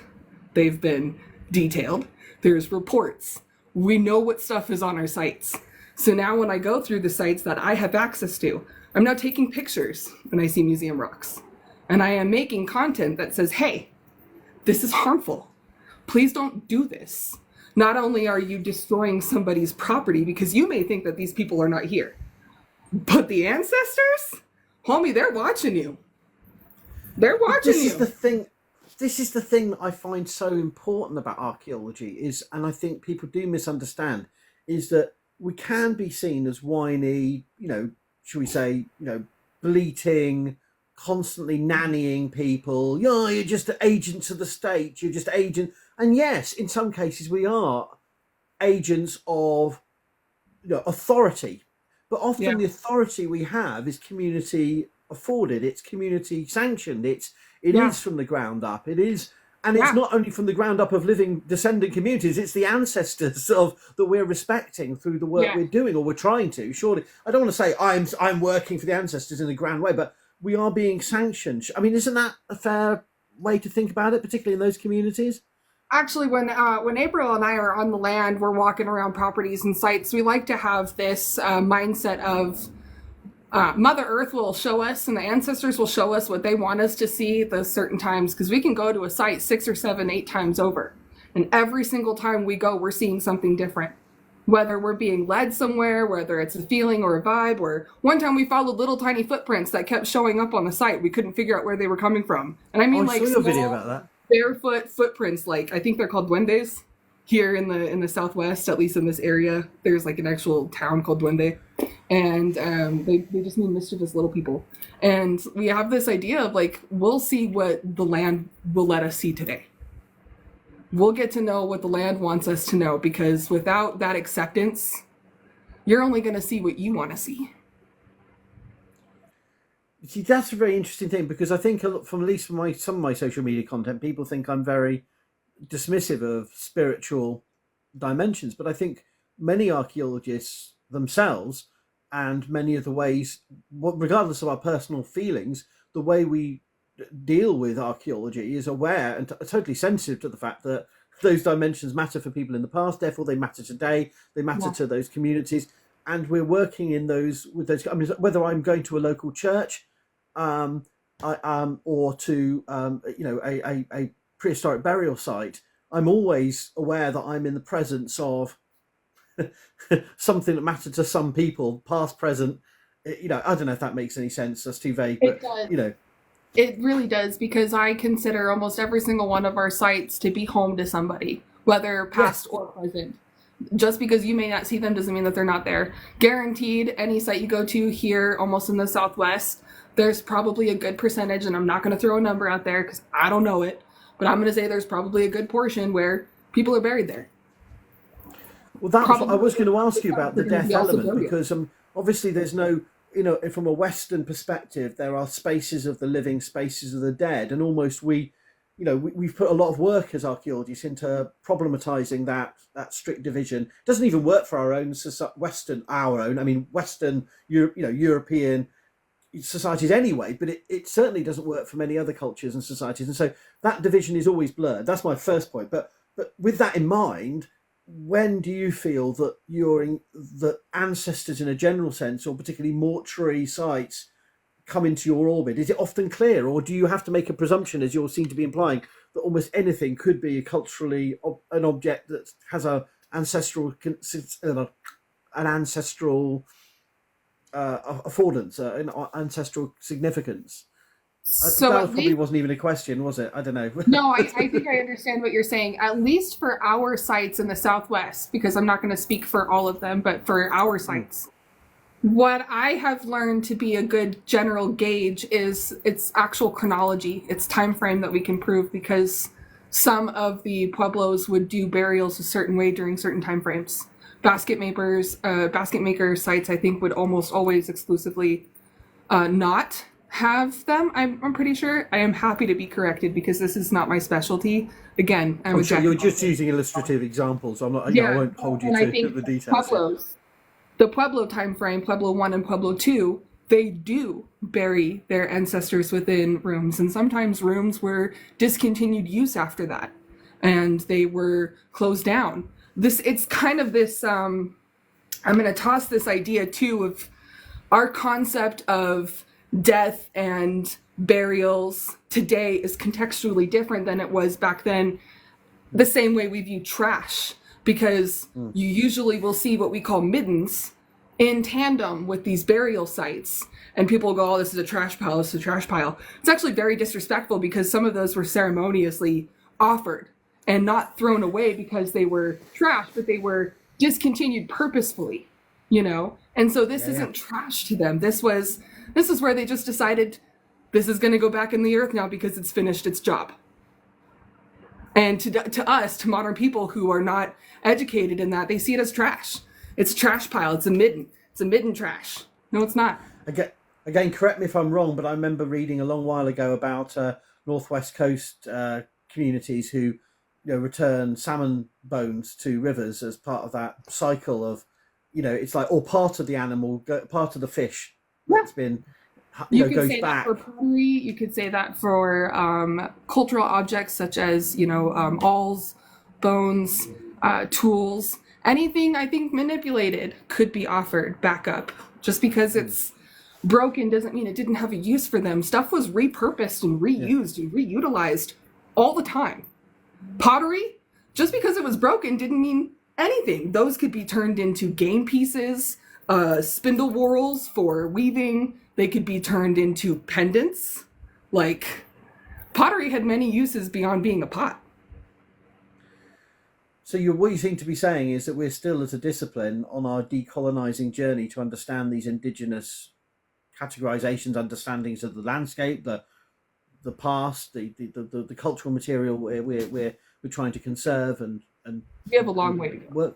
Speaker 2: They've been detailed. There's reports. We know what stuff is on our sites. So now when I go through the sites that I have access to, I'm now taking pictures when I see museum rocks. And I am making content that says, hey, this is harmful. Please don't do this. Not only are you destroying somebody's property, because you may think that these people are not here, but the ancestors, homie, they're watching you. They're watching you.
Speaker 3: This is the thing that I find so important about archaeology is, and I think people do misunderstand, is that we can be seen as whiny, should we say, bleating, constantly nannying people. Yeah, you're just agents of the state. You're just agent. And yes, in some cases we are agents of authority, but often the authority we have is community afforded. It's community sanctioned. It is from the ground up. It is. And it's not only from the ground up of living descendant communities, it's the ancestors that we're respecting through the work we're doing, or we're trying to. Surely, I don't want to say I'm working for the ancestors in a grand way, but we are being sanctioned. I mean, isn't that a fair way to think about it, particularly in those communities?
Speaker 2: Actually, when April and I are on the land, we're walking around properties and sites, we like to have this mindset of Mother Earth will show us, and the ancestors will show us what they want us to see at those certain times, because we can go to a site 6 or 7, 8 times over. And every single time we go, we're seeing something different. Whether we're being led somewhere, whether it's a feeling or a vibe, or one time we followed little tiny footprints that kept showing up on the site. We couldn't figure out where they were coming from. And I mean,
Speaker 3: I saw a video about that.
Speaker 2: Barefoot footprints, like I think they're called duendes here in the Southwest, at least in this area. There's like an actual town called Duende, and they just mean mischievous little people. And we have this idea of like, we'll see what the land will let us see today. We'll get to know what the land wants us to know, because without that acceptance, you're only going to see what you want to see.
Speaker 3: See, that's a very interesting thing, because I think from at least from some of my social media content, people think I'm very dismissive of spiritual dimensions, but I think many archaeologists themselves, and many of the ways, regardless of our personal feelings, the way we deal with archaeology is aware and totally sensitive to the fact that those dimensions matter for people in the past, therefore they matter today, they matter to those communities, and we're working in those with those. I mean, whether I'm going to a local church, or to a prehistoric burial site, I'm always aware that I'm in the presence of something that mattered to some people, past, present. I don't know if that makes any sense. That's too vague, but
Speaker 2: it really does, because I consider almost every single one of our sites to be home to somebody, whether past or present. Just because you may not see them doesn't mean that they're not there. Guaranteed, any site you go to here, almost in the Southwest, there's probably a good percentage, and I'm not going to throw a number out there because I don't know it, but I'm going to say there's probably a good portion where people are buried there.
Speaker 3: Well, that's what I was going to ask you about, the death element, because obviously there's no, from a Western perspective, there are spaces of the living, spaces of the dead, and almost we've put a lot of work as archaeologists into problematizing that strict division. It doesn't even work for our own Western, European societies anyway, but it certainly doesn't work for many other cultures and societies, and so that division is always blurred. That's my first point. But with that in mind, when do you feel that the ancestors in a general sense, or particularly mortuary sites, come into your orbit? Is it often clear, or do you have to make a presumption, as you seem to be implying, that almost anything could be culturally an object that has an ancestral affordance, an ancestral significance?
Speaker 2: So
Speaker 3: that probably wasn't even a question, was it? I don't know.
Speaker 2: No, I think I understand what you're saying. At least for our sites in the Southwest, because I'm not going to speak for all of them, but for our sites, what I have learned to be a good general gauge is its actual chronology, its time frame that we can prove, because some of the pueblos would do burials a certain way during certain time frames. Basket maker sites, I think, would almost always exclusively not have them. I'm pretty sure. I am happy to be corrected, because this is not my specialty. Again,
Speaker 3: I'm sure you're just using illustrative examples. I won't hold you to the details.
Speaker 2: The Pueblo time frame, Pueblo 1 and Pueblo 2, they do bury their ancestors within rooms, and sometimes rooms were discontinued use after that, and they were closed down. It's kind of this, I'm going to toss this idea too of our concept of death and burials today is contextually different than it was back then, the same way we view trash, because you usually will see what we call middens in tandem with these burial sites, and people will go, oh, this is a trash pile, this is a trash pile. It's actually very disrespectful, because some of those were ceremoniously offered and not thrown away because they were trash, but they were discontinued purposefully, and so this isn't trash to them. This is where they just decided this is going to go back in the earth now because it's finished its job. And to us, to modern people who are not educated in that, they see it as trash. It's a trash pile. It's a midden. It's a midden trash. No, it's not.
Speaker 3: Again, correct me if I'm wrong, but I remember reading a long while ago about Northwest Coast communities who return salmon bones to rivers as part of that cycle of, it's like, or part of the animal, part of the fish that's been,
Speaker 2: you could
Speaker 3: goes
Speaker 2: say
Speaker 3: back.
Speaker 2: that for pottery. You could say that for cultural objects such as, awls, bones, tools. Anything, I think, manipulated could be offered back up. Just because it's broken doesn't mean it didn't have a use for them. Stuff was repurposed and reused and reutilized all the time. Pottery, just because it was broken didn't mean anything. Those could be turned into game pieces, spindle whorls for weaving. They could be turned into pendants. Like, pottery had many uses beyond being a pot.
Speaker 3: So what you seem to be saying is that we're still, as a discipline, on our decolonizing journey to understand these indigenous categorizations, understandings of the landscape, the past, the cultural material we're trying to conserve, and
Speaker 2: we have a long way to go.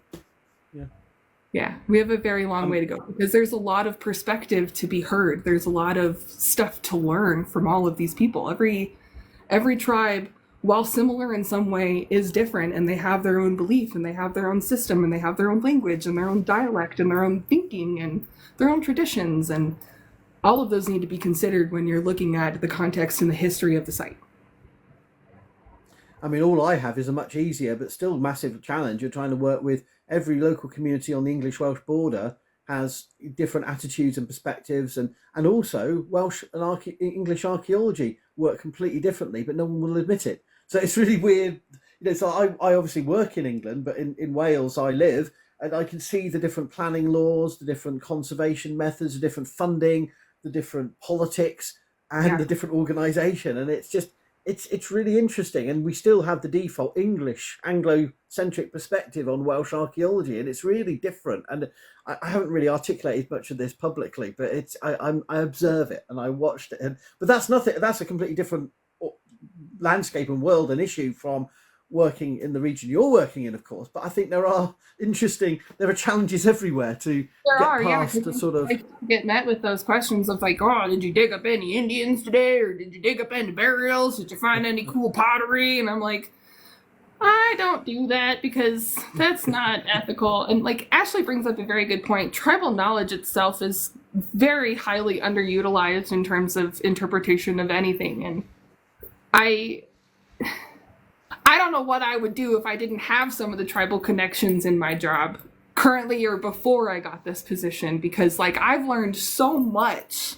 Speaker 2: Yeah, we have a very long way to go, because there's a lot of perspective to be heard. There's a lot of stuff to learn from all of these people. Every tribe, while similar in some way, is different, and they have their own belief, and they have their own system, and they have their own language, and their own dialect, and their own thinking, and their own traditions, and all of those need to be considered when you're looking at the context and the history of the site.
Speaker 3: I mean, all I have is a much easier, but still massive challenge. You're trying to work with every local community on the English-Welsh border has different attitudes and perspectives, and also Welsh and English archaeology work completely differently, but no one will admit it. So it's really weird. So I obviously work in England, but in Wales I live, and I can see the different planning laws, the different conservation methods, the different funding, the different politics, and the different organisation, and it's just it's really interesting. And we still have the default English Anglo-centric perspective on Welsh archaeology, and it's really different. And I haven't really articulated much of this publicly, but I observe it and I watched it. But that's nothing. That's a completely different landscape and world and issue from working in the region you're working in, of course. But I think there are challenges everywhere to get past the sort of...
Speaker 2: I get met with those questions of like, oh, did you dig up any Indians today? Or did you dig up any burials? Did you find any cool pottery? And I'm like, I don't do that because that's not ethical. And like Ashley brings up a very good point. Tribal knowledge itself is very highly underutilized in terms of interpretation of anything. And I don't know what I would do if I didn't have some of the tribal connections in my job currently or before I got this position, because like I've learned so much,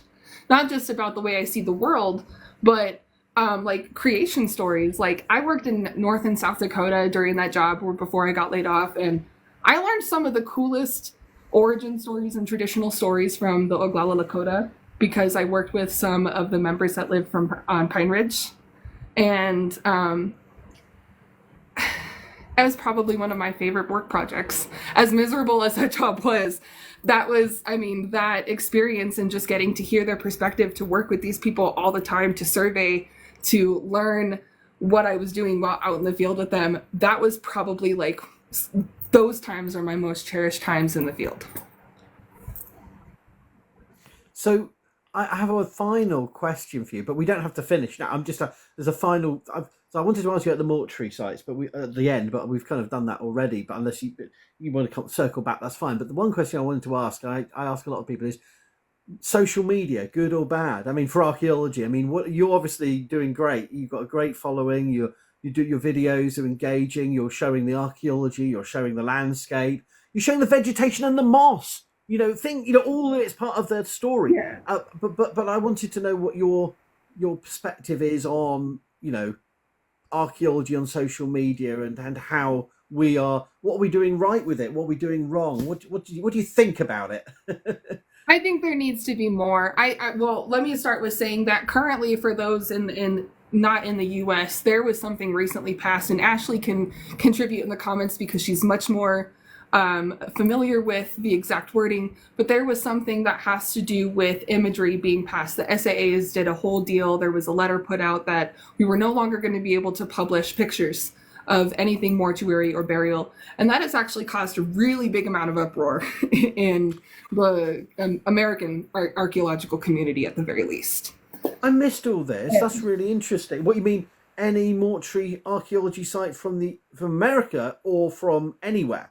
Speaker 2: not just about the way I see the world, but like creation stories. Like I worked in North and South Dakota during that job before I got laid off, and I learned some of the coolest origin stories and traditional stories from the Oglala Lakota because I worked with some of the members that lived on Pine Ridge. And it was probably one of my favorite work projects. As miserable as that job was, that experience and just getting to hear their perspective, to work with these people all the time, to survey, to learn what I was doing while out in the field with them, that was probably like, those times are my most cherished times in the field.
Speaker 3: So I have a final question for you, but we don't have to finish now. There's a final. So I wanted to ask you at the mortuary sites, but at the end, but we've kind of done that already. But unless you want to circle back, that's fine. But the one question I wanted to ask, and I ask a lot of people, is social media, good or bad? I mean, for archaeology, I mean, you're obviously doing great. You've got a great following. You do your videos are engaging. You're showing the archaeology. You're showing the landscape. You're showing the vegetation and the moss. All of it's part of the story.
Speaker 2: Yeah.
Speaker 3: But I wanted to know what your perspective is on, archaeology on social media and how what are we doing right with it? What are we doing wrong? What do you think about it?
Speaker 2: I think there needs to be more. Well, let me start with saying that currently for those in not in the US, there was something recently passed, and Ashley can contribute in the comments because she's much more familiar with the exact wording, but there was something that has to do with imagery being passed. The SAAs did a whole deal. There was a letter put out that we were no longer going to be able to publish pictures of anything mortuary or burial. And that has actually caused a really big amount of uproar in the American archaeological community at the very least.
Speaker 3: I missed all this. That's really interesting. What you mean, any mortuary archaeology site from America or from anywhere?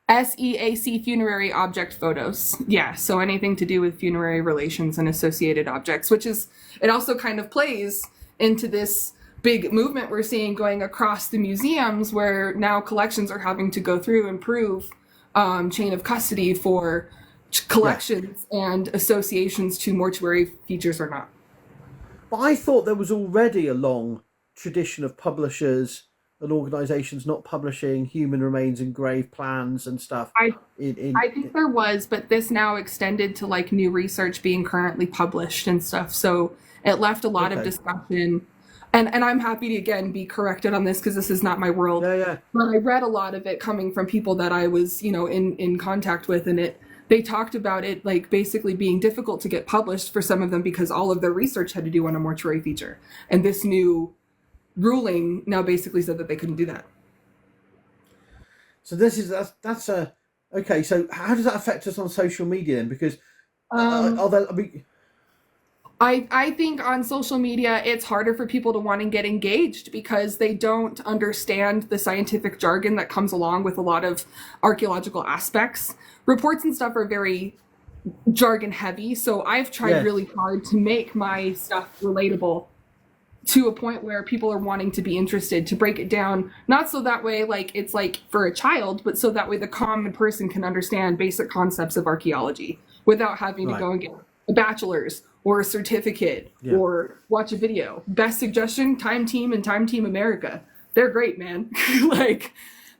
Speaker 2: SEAC, funerary object photos. Yeah, so anything to do with funerary relations and associated objects, which is, it also kind of plays into this big movement we're seeing going across the museums, where now collections are having to go through and prove chain of custody for collections and associations to mortuary features or not.
Speaker 3: But I thought there was already a long tradition of publishers and organisations not publishing human remains and grave plans and stuff.
Speaker 2: I think there was, but this now extended to like new research being currently published and stuff. So it left a lot of discussion. And I'm happy to, again, be corrected on this because this is not my world.
Speaker 3: Yeah.
Speaker 2: But I read a lot of it coming from people that I was, in contact with, and they talked about it like basically being difficult to get published for some of them because all of their research had to do on a mortuary feature. And this new ruling now basically said that they couldn't do that.
Speaker 3: So that's a okay. So how does that affect us on social media then? Because
Speaker 2: I think on social media, it's harder for people to want to get engaged because they don't understand the scientific jargon that comes along with a lot of archaeological aspects. Reports and stuff are very jargon heavy. So I've tried really hard to make my stuff relatable to a point where people are wanting to be interested, to break it down, not so that way like it's like for a child, but so that way the common person can understand basic concepts of archaeology without having to go and get a bachelor's or a certificate or watch a video. Best suggestion, Time Team and Time Team America. They're great, man. Like,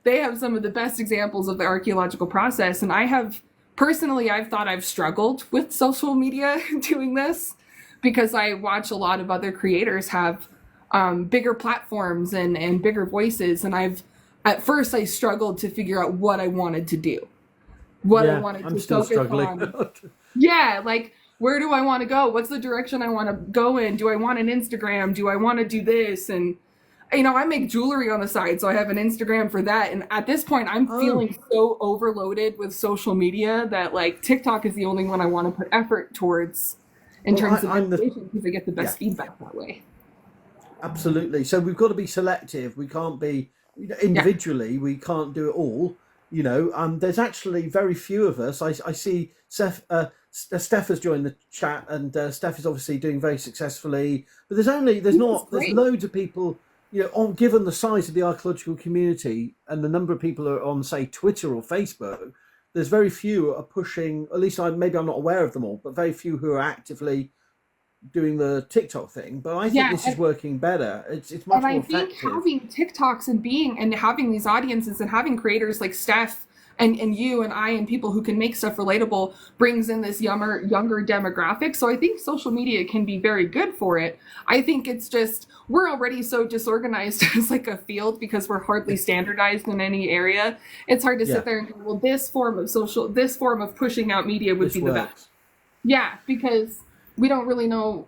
Speaker 2: they have some of the best examples of the archaeological process. And I've thought I've struggled with social media doing this because I watch a lot of other creators have bigger platforms and bigger voices. And at first I struggled to figure out what I wanted to do. I wanted to focus on. Yeah, like, where do I want to go? What's the direction I want to go in? Do I want an Instagram? Do I want to do this? And, I make jewelry on the side, so I have an Instagram for that. And at this point, I'm feeling so overloaded with social media that, like, TikTok is the only one I want to put effort towards in terms of education because I get the best feedback that way.
Speaker 3: Absolutely. So we've got to be selective. We can't be, individually, we can't do it all. There's actually very few of us. I see Steph has joined the chat, and Steph is obviously doing very successfully. But there's loads of people, given the size of the archaeological community and the number of people who are on, say, Twitter or Facebook, there's very few who are pushing, at least maybe I'm not aware of them all, but very few who are actively doing the TikTok thing. But I think this is working better. It's much more effective. And I think
Speaker 2: having TikToks and having these audiences and having creators like Steph and you and I and people who can make stuff relatable brings in this younger demographic. So I think social media can be very good for it. I think it's just, we're already so disorganized as like a field because we're hardly standardized in any area. It's hard to sit there and go, well, this form of pushing out media would be the best. Yeah, because we don't really know.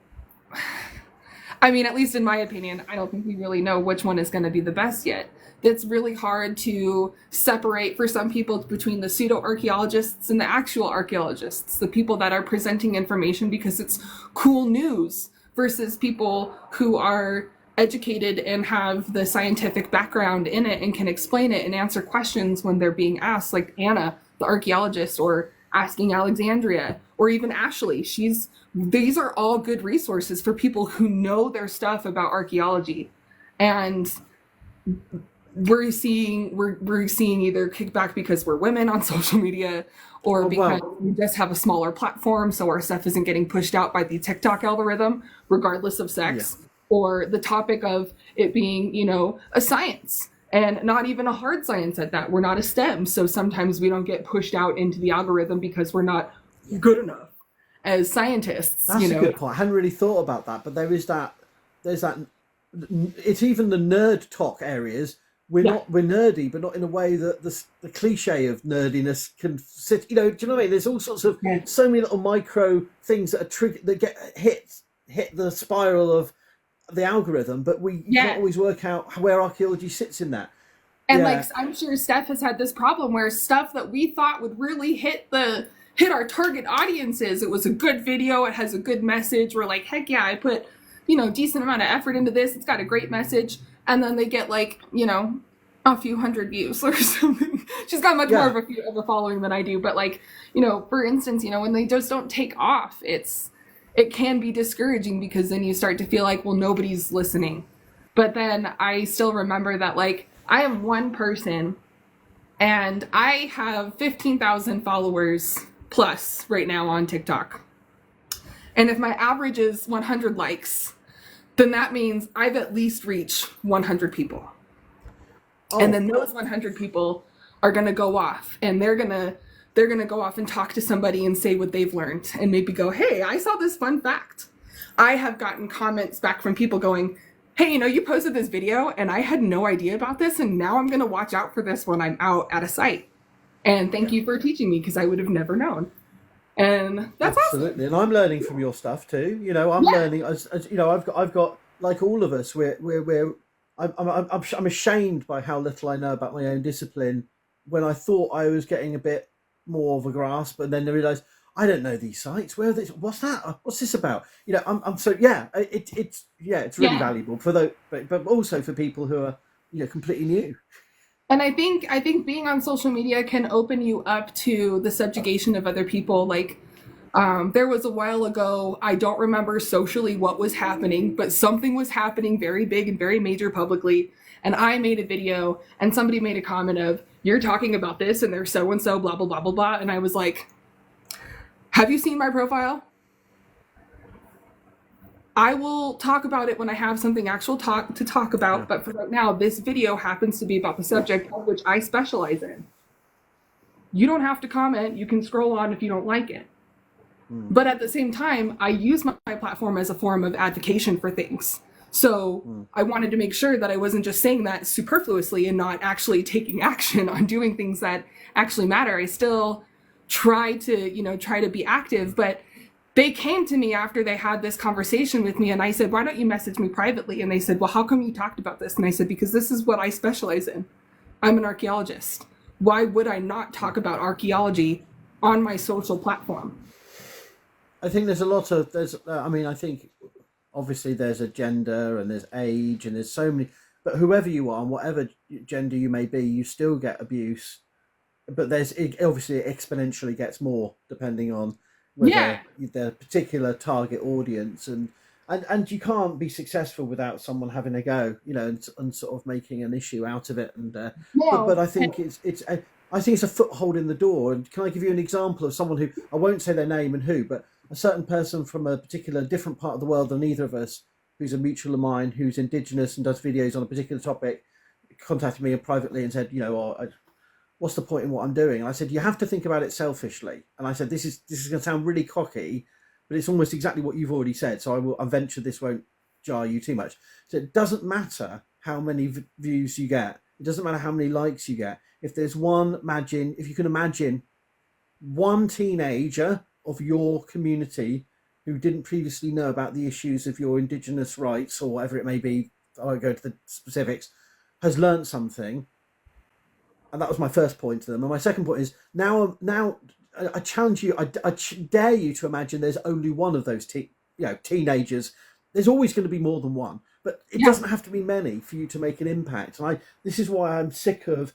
Speaker 2: I mean, at least in my opinion, I don't think we really know which one is going to be the best yet. It's really hard to separate for some people between the pseudo-archaeologists and the actual archaeologists, the people that are presenting information because it's cool news versus people who are educated and have the scientific background in it and can explain it and answer questions when they're being asked, like Anna, the archaeologist, or asking Alexandria, or even Ashley. These are all good resources for people who know their stuff about archaeology. And we're seeing either kickback because we're women on social media or because we just have a smaller platform, so our stuff isn't getting pushed out by the TikTok algorithm, regardless of sex, or the topic of it being, a science and not even a hard science at that. We're not a STEM, so sometimes we don't get pushed out into the algorithm because we're not good enough as scientists.
Speaker 3: That's a good point. I hadn't really thought about that, but there's that. It's even the nerd talk areas we're nerdy, but not in a way that the cliche of nerdiness can sit. Do you know what I mean? There's all sorts of so many little micro things that are that get hit the spiral of the algorithm, but we can't always work out where archaeology sits in that.
Speaker 2: And like, I'm sure Steph has had this problem where stuff that we thought would really hit our target audiences. It was a good video. It has a good message. We're like, heck yeah, I put, decent amount of effort into this. It's got a great message. And then they get like, a few hundred views or something. She's got much more of a following than I do. But like, for instance, when they just don't take off, it can be discouraging because then you start to feel like, well, nobody's listening. But then I still remember that, like, I am one person and I have 15,000 followers plus right now on TikTok. And if my average is 100 likes, then that means I've at least reached 100 people. And then those 100 people are going to go off and they're going to go off and talk to somebody and say what they've learned and maybe go, hey, I saw this fun fact. I have gotten comments back from people going, hey, you posted this video and I had no idea about this. And now I'm going to watch out for this when I'm out at a site. And thank you for teaching me because I would have never known. And that's
Speaker 3: absolutely awesome. And I'm learning from your stuff too. I'm learning as I've got like all of us. I'm ashamed by how little I know about my own discipline. When I thought I was getting a bit more of a grasp, and then I realised I don't know these sites. Where are they? What's that? What's this about? I'm so it's really valuable for those, but also for people who are completely new.
Speaker 2: And I think being on social media can open you up to the subjugation of other people. Like, there was a while ago, I don't remember socially what was happening, but something was happening very big and very major publicly. And I made a video and somebody made a comment of, you're talking about this and they're so-and-so, blah, blah, blah, blah, blah. And I was like, have you seen my profile? I will talk about it when I have something to talk about. But for right now, this video happens to be about the subject of which I specialize in. You don't have to comment. You can scroll on if you don't like it. But at the same time, I use my platform as a form of advocacy for things. So I wanted to make sure that I wasn't just saying that superfluously and not actually taking action on doing things that actually matter. I still try to be active, but they came to me after they had this conversation with me and I said, why don't you message me privately? And they said, well, how come you talked about this? And I said, because this is what I specialize in. I'm an archaeologist. Why would I not talk about archaeology on my social platform?
Speaker 3: I think there's a lot of, I think obviously there's a gender and there's age and there's so many, but whoever you are and whatever gender you may be, you still get abuse. But obviously it exponentially gets more depending on whether the particular target audience and you can't be successful without someone having a go, and sort of making an issue out of it. And but I think it's a foothold in the door. And can I give you an example of someone who, I won't say their name and who, but a certain person from a particular different part of the world than either of us, who's a mutual of mine, who's Indigenous and does videos on a particular topic, contacted me privately and said, what's the point in what I'm doing? And I said, you have to think about it selfishly. And I said, this is going to sound really cocky, but it's almost exactly what you've already said. So I venture this won't jar you too much. So it doesn't matter how many views you get. It doesn't matter how many likes you get. If there's if you can imagine one teenager of your community who didn't previously know about the issues of your Indigenous rights or whatever it may be, I won't go to the specifics, has learned something. And that was my first point to them. And my second point is now I challenge you, I dare you to imagine there's only one of those teenagers. There's always going to be more than one, but it doesn't have to be many for you to make an impact. And this is why I'm sick of,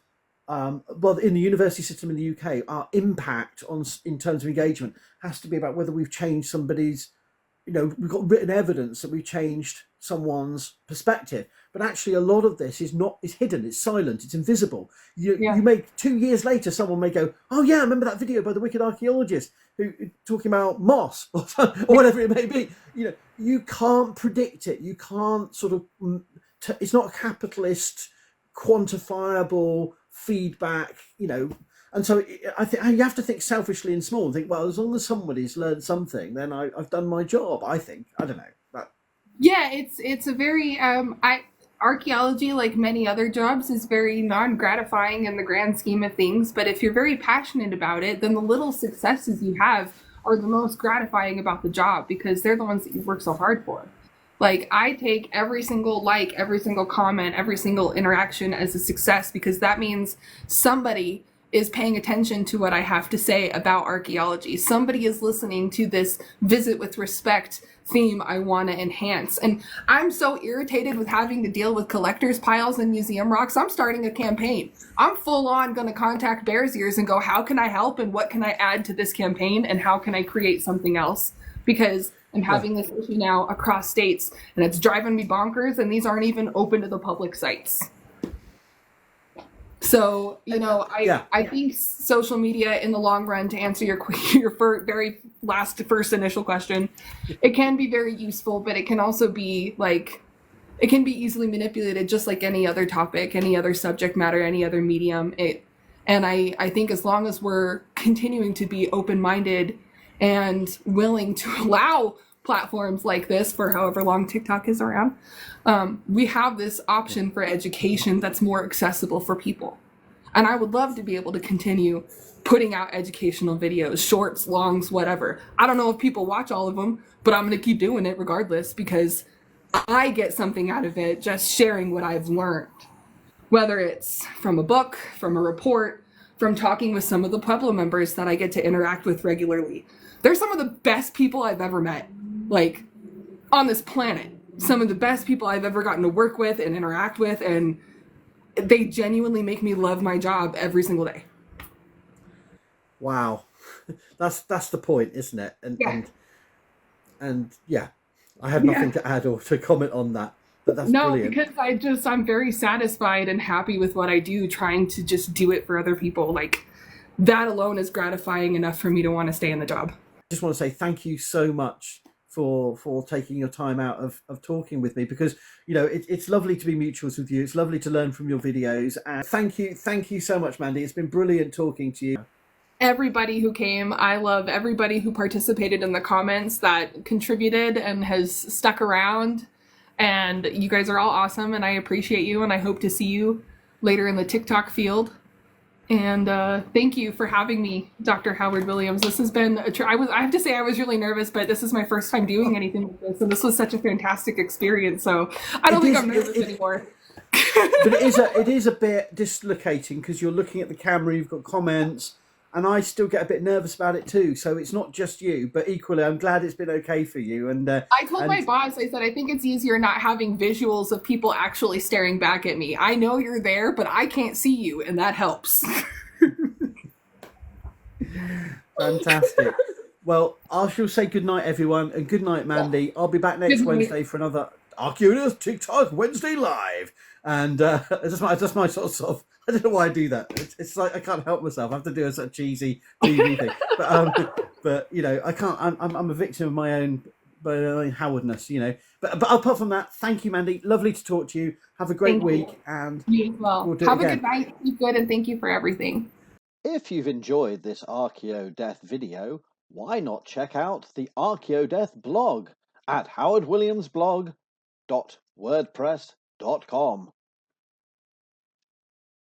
Speaker 3: in the university system in the UK, our impact in terms of engagement has to be about whether we've changed somebody's, we've got written evidence that we've changed someone's perspective. But actually a lot of this is hidden, it's silent, it's invisible. You make 2 years later, someone may go, oh yeah, I remember that video by the Wicked Archaeologist who talking about moss or whatever it may be. You can't predict it. You can't sort of, it's not a capitalist, quantifiable feedback, and so I think you have to think selfishly and small and think, well, as long as somebody's learned something, then I've done my job. I think, I don't know. But...
Speaker 2: Yeah, it's a very Archaeology, like many other jobs, is very non-gratifying in the grand scheme of things, but if you're very passionate about it, then the little successes you have are the most gratifying about the job because they're the ones that you work so hard for. Like, I take every single like, every single comment, every single interaction as a success because that means somebody is paying attention to what I have to say about archaeology. Somebody is listening to this visit with respect theme I want to enhance. And I'm so irritated with having to deal with collectors' piles and museum rocks. I'm starting a campaign. I'm full on going to contact Bears Ears and go, how can I help and what can I add to this campaign and how can I create something else? Because I'm having this issue now across states and it's driving me bonkers, and these aren't even open to the public sites. So, you know, I think social media in the long run, to answer your very first initial question, it can be very useful, but it can also be like, it can be easily manipulated just like any other topic, any other subject matter, any other medium. And I think as long as we're continuing to be open-minded and willing to allow platforms like this for however long TikTok is around, we have this option for education that's more accessible for people. And I would love to be able to continue putting out educational videos, shorts, longs, whatever. I don't know if people watch all of them, but I'm going to keep doing it regardless because I get something out of it just sharing what I've learned. Whether it's from a book, from a report, from talking with some of the Pueblo members that I get to interact with regularly. They're some of the best people I've ever met, like, on this planet. Some of the best people I've ever gotten to work with and interact with, and they genuinely make me love my job every single day.
Speaker 3: Wow. That's the point, isn't it? And yeah, I have nothing to add or to comment on that. But that's brilliant.
Speaker 2: Because I'm very satisfied and happy with what I do, trying to just do it for other people. Like, that alone is gratifying enough for me to want to stay in the job.
Speaker 3: I just want to say thank you so much for taking your time out of talking with me, because, you know, it's lovely to be mutuals with you. It's lovely to learn from your videos. And thank you so much, Mandy. It's been brilliant talking to you.
Speaker 2: Everybody who came, I love everybody who participated in the comments, that contributed and has stuck around. And you guys are all awesome, and I appreciate you, and I hope to see you later in the TikTok field. And thank you for having me, Dr. Howard Williams. This has been I have to say I was really nervous, but this is my first time doing anything like this, and this was such a fantastic experience. So I don't think I'm nervous anymore.
Speaker 3: But it is a bit dislocating because you're looking at the camera, you've got comments, and I still get a bit nervous about it too. So it's not just you, but equally, I'm glad it's been okay for you. And
Speaker 2: I told my boss, I said, I think it's easier not having visuals of people actually staring back at me. I know you're there, but I can't see you, and that helps.
Speaker 3: Fantastic. Well, I shall say good night, everyone, and good night, Mandy. I'll be back next Wednesday for another Archaeology TikTok Wednesday Live. And just my sort of, I don't know why I do that. It's like I can't help myself. I have to do a sort of cheesy TV thing. But you know, I can't. I'm a victim of my own Howardness. You know. But apart from that, thank you, Mandy. Lovely to talk to you. Have a great week, and
Speaker 2: you as well. We'll have a good night. Keep good, and thank you for everything.
Speaker 4: If you've enjoyed this Archaeo Death video, why not check out the Archaeo Death blog at howardwilliamsblog.wordpress.com.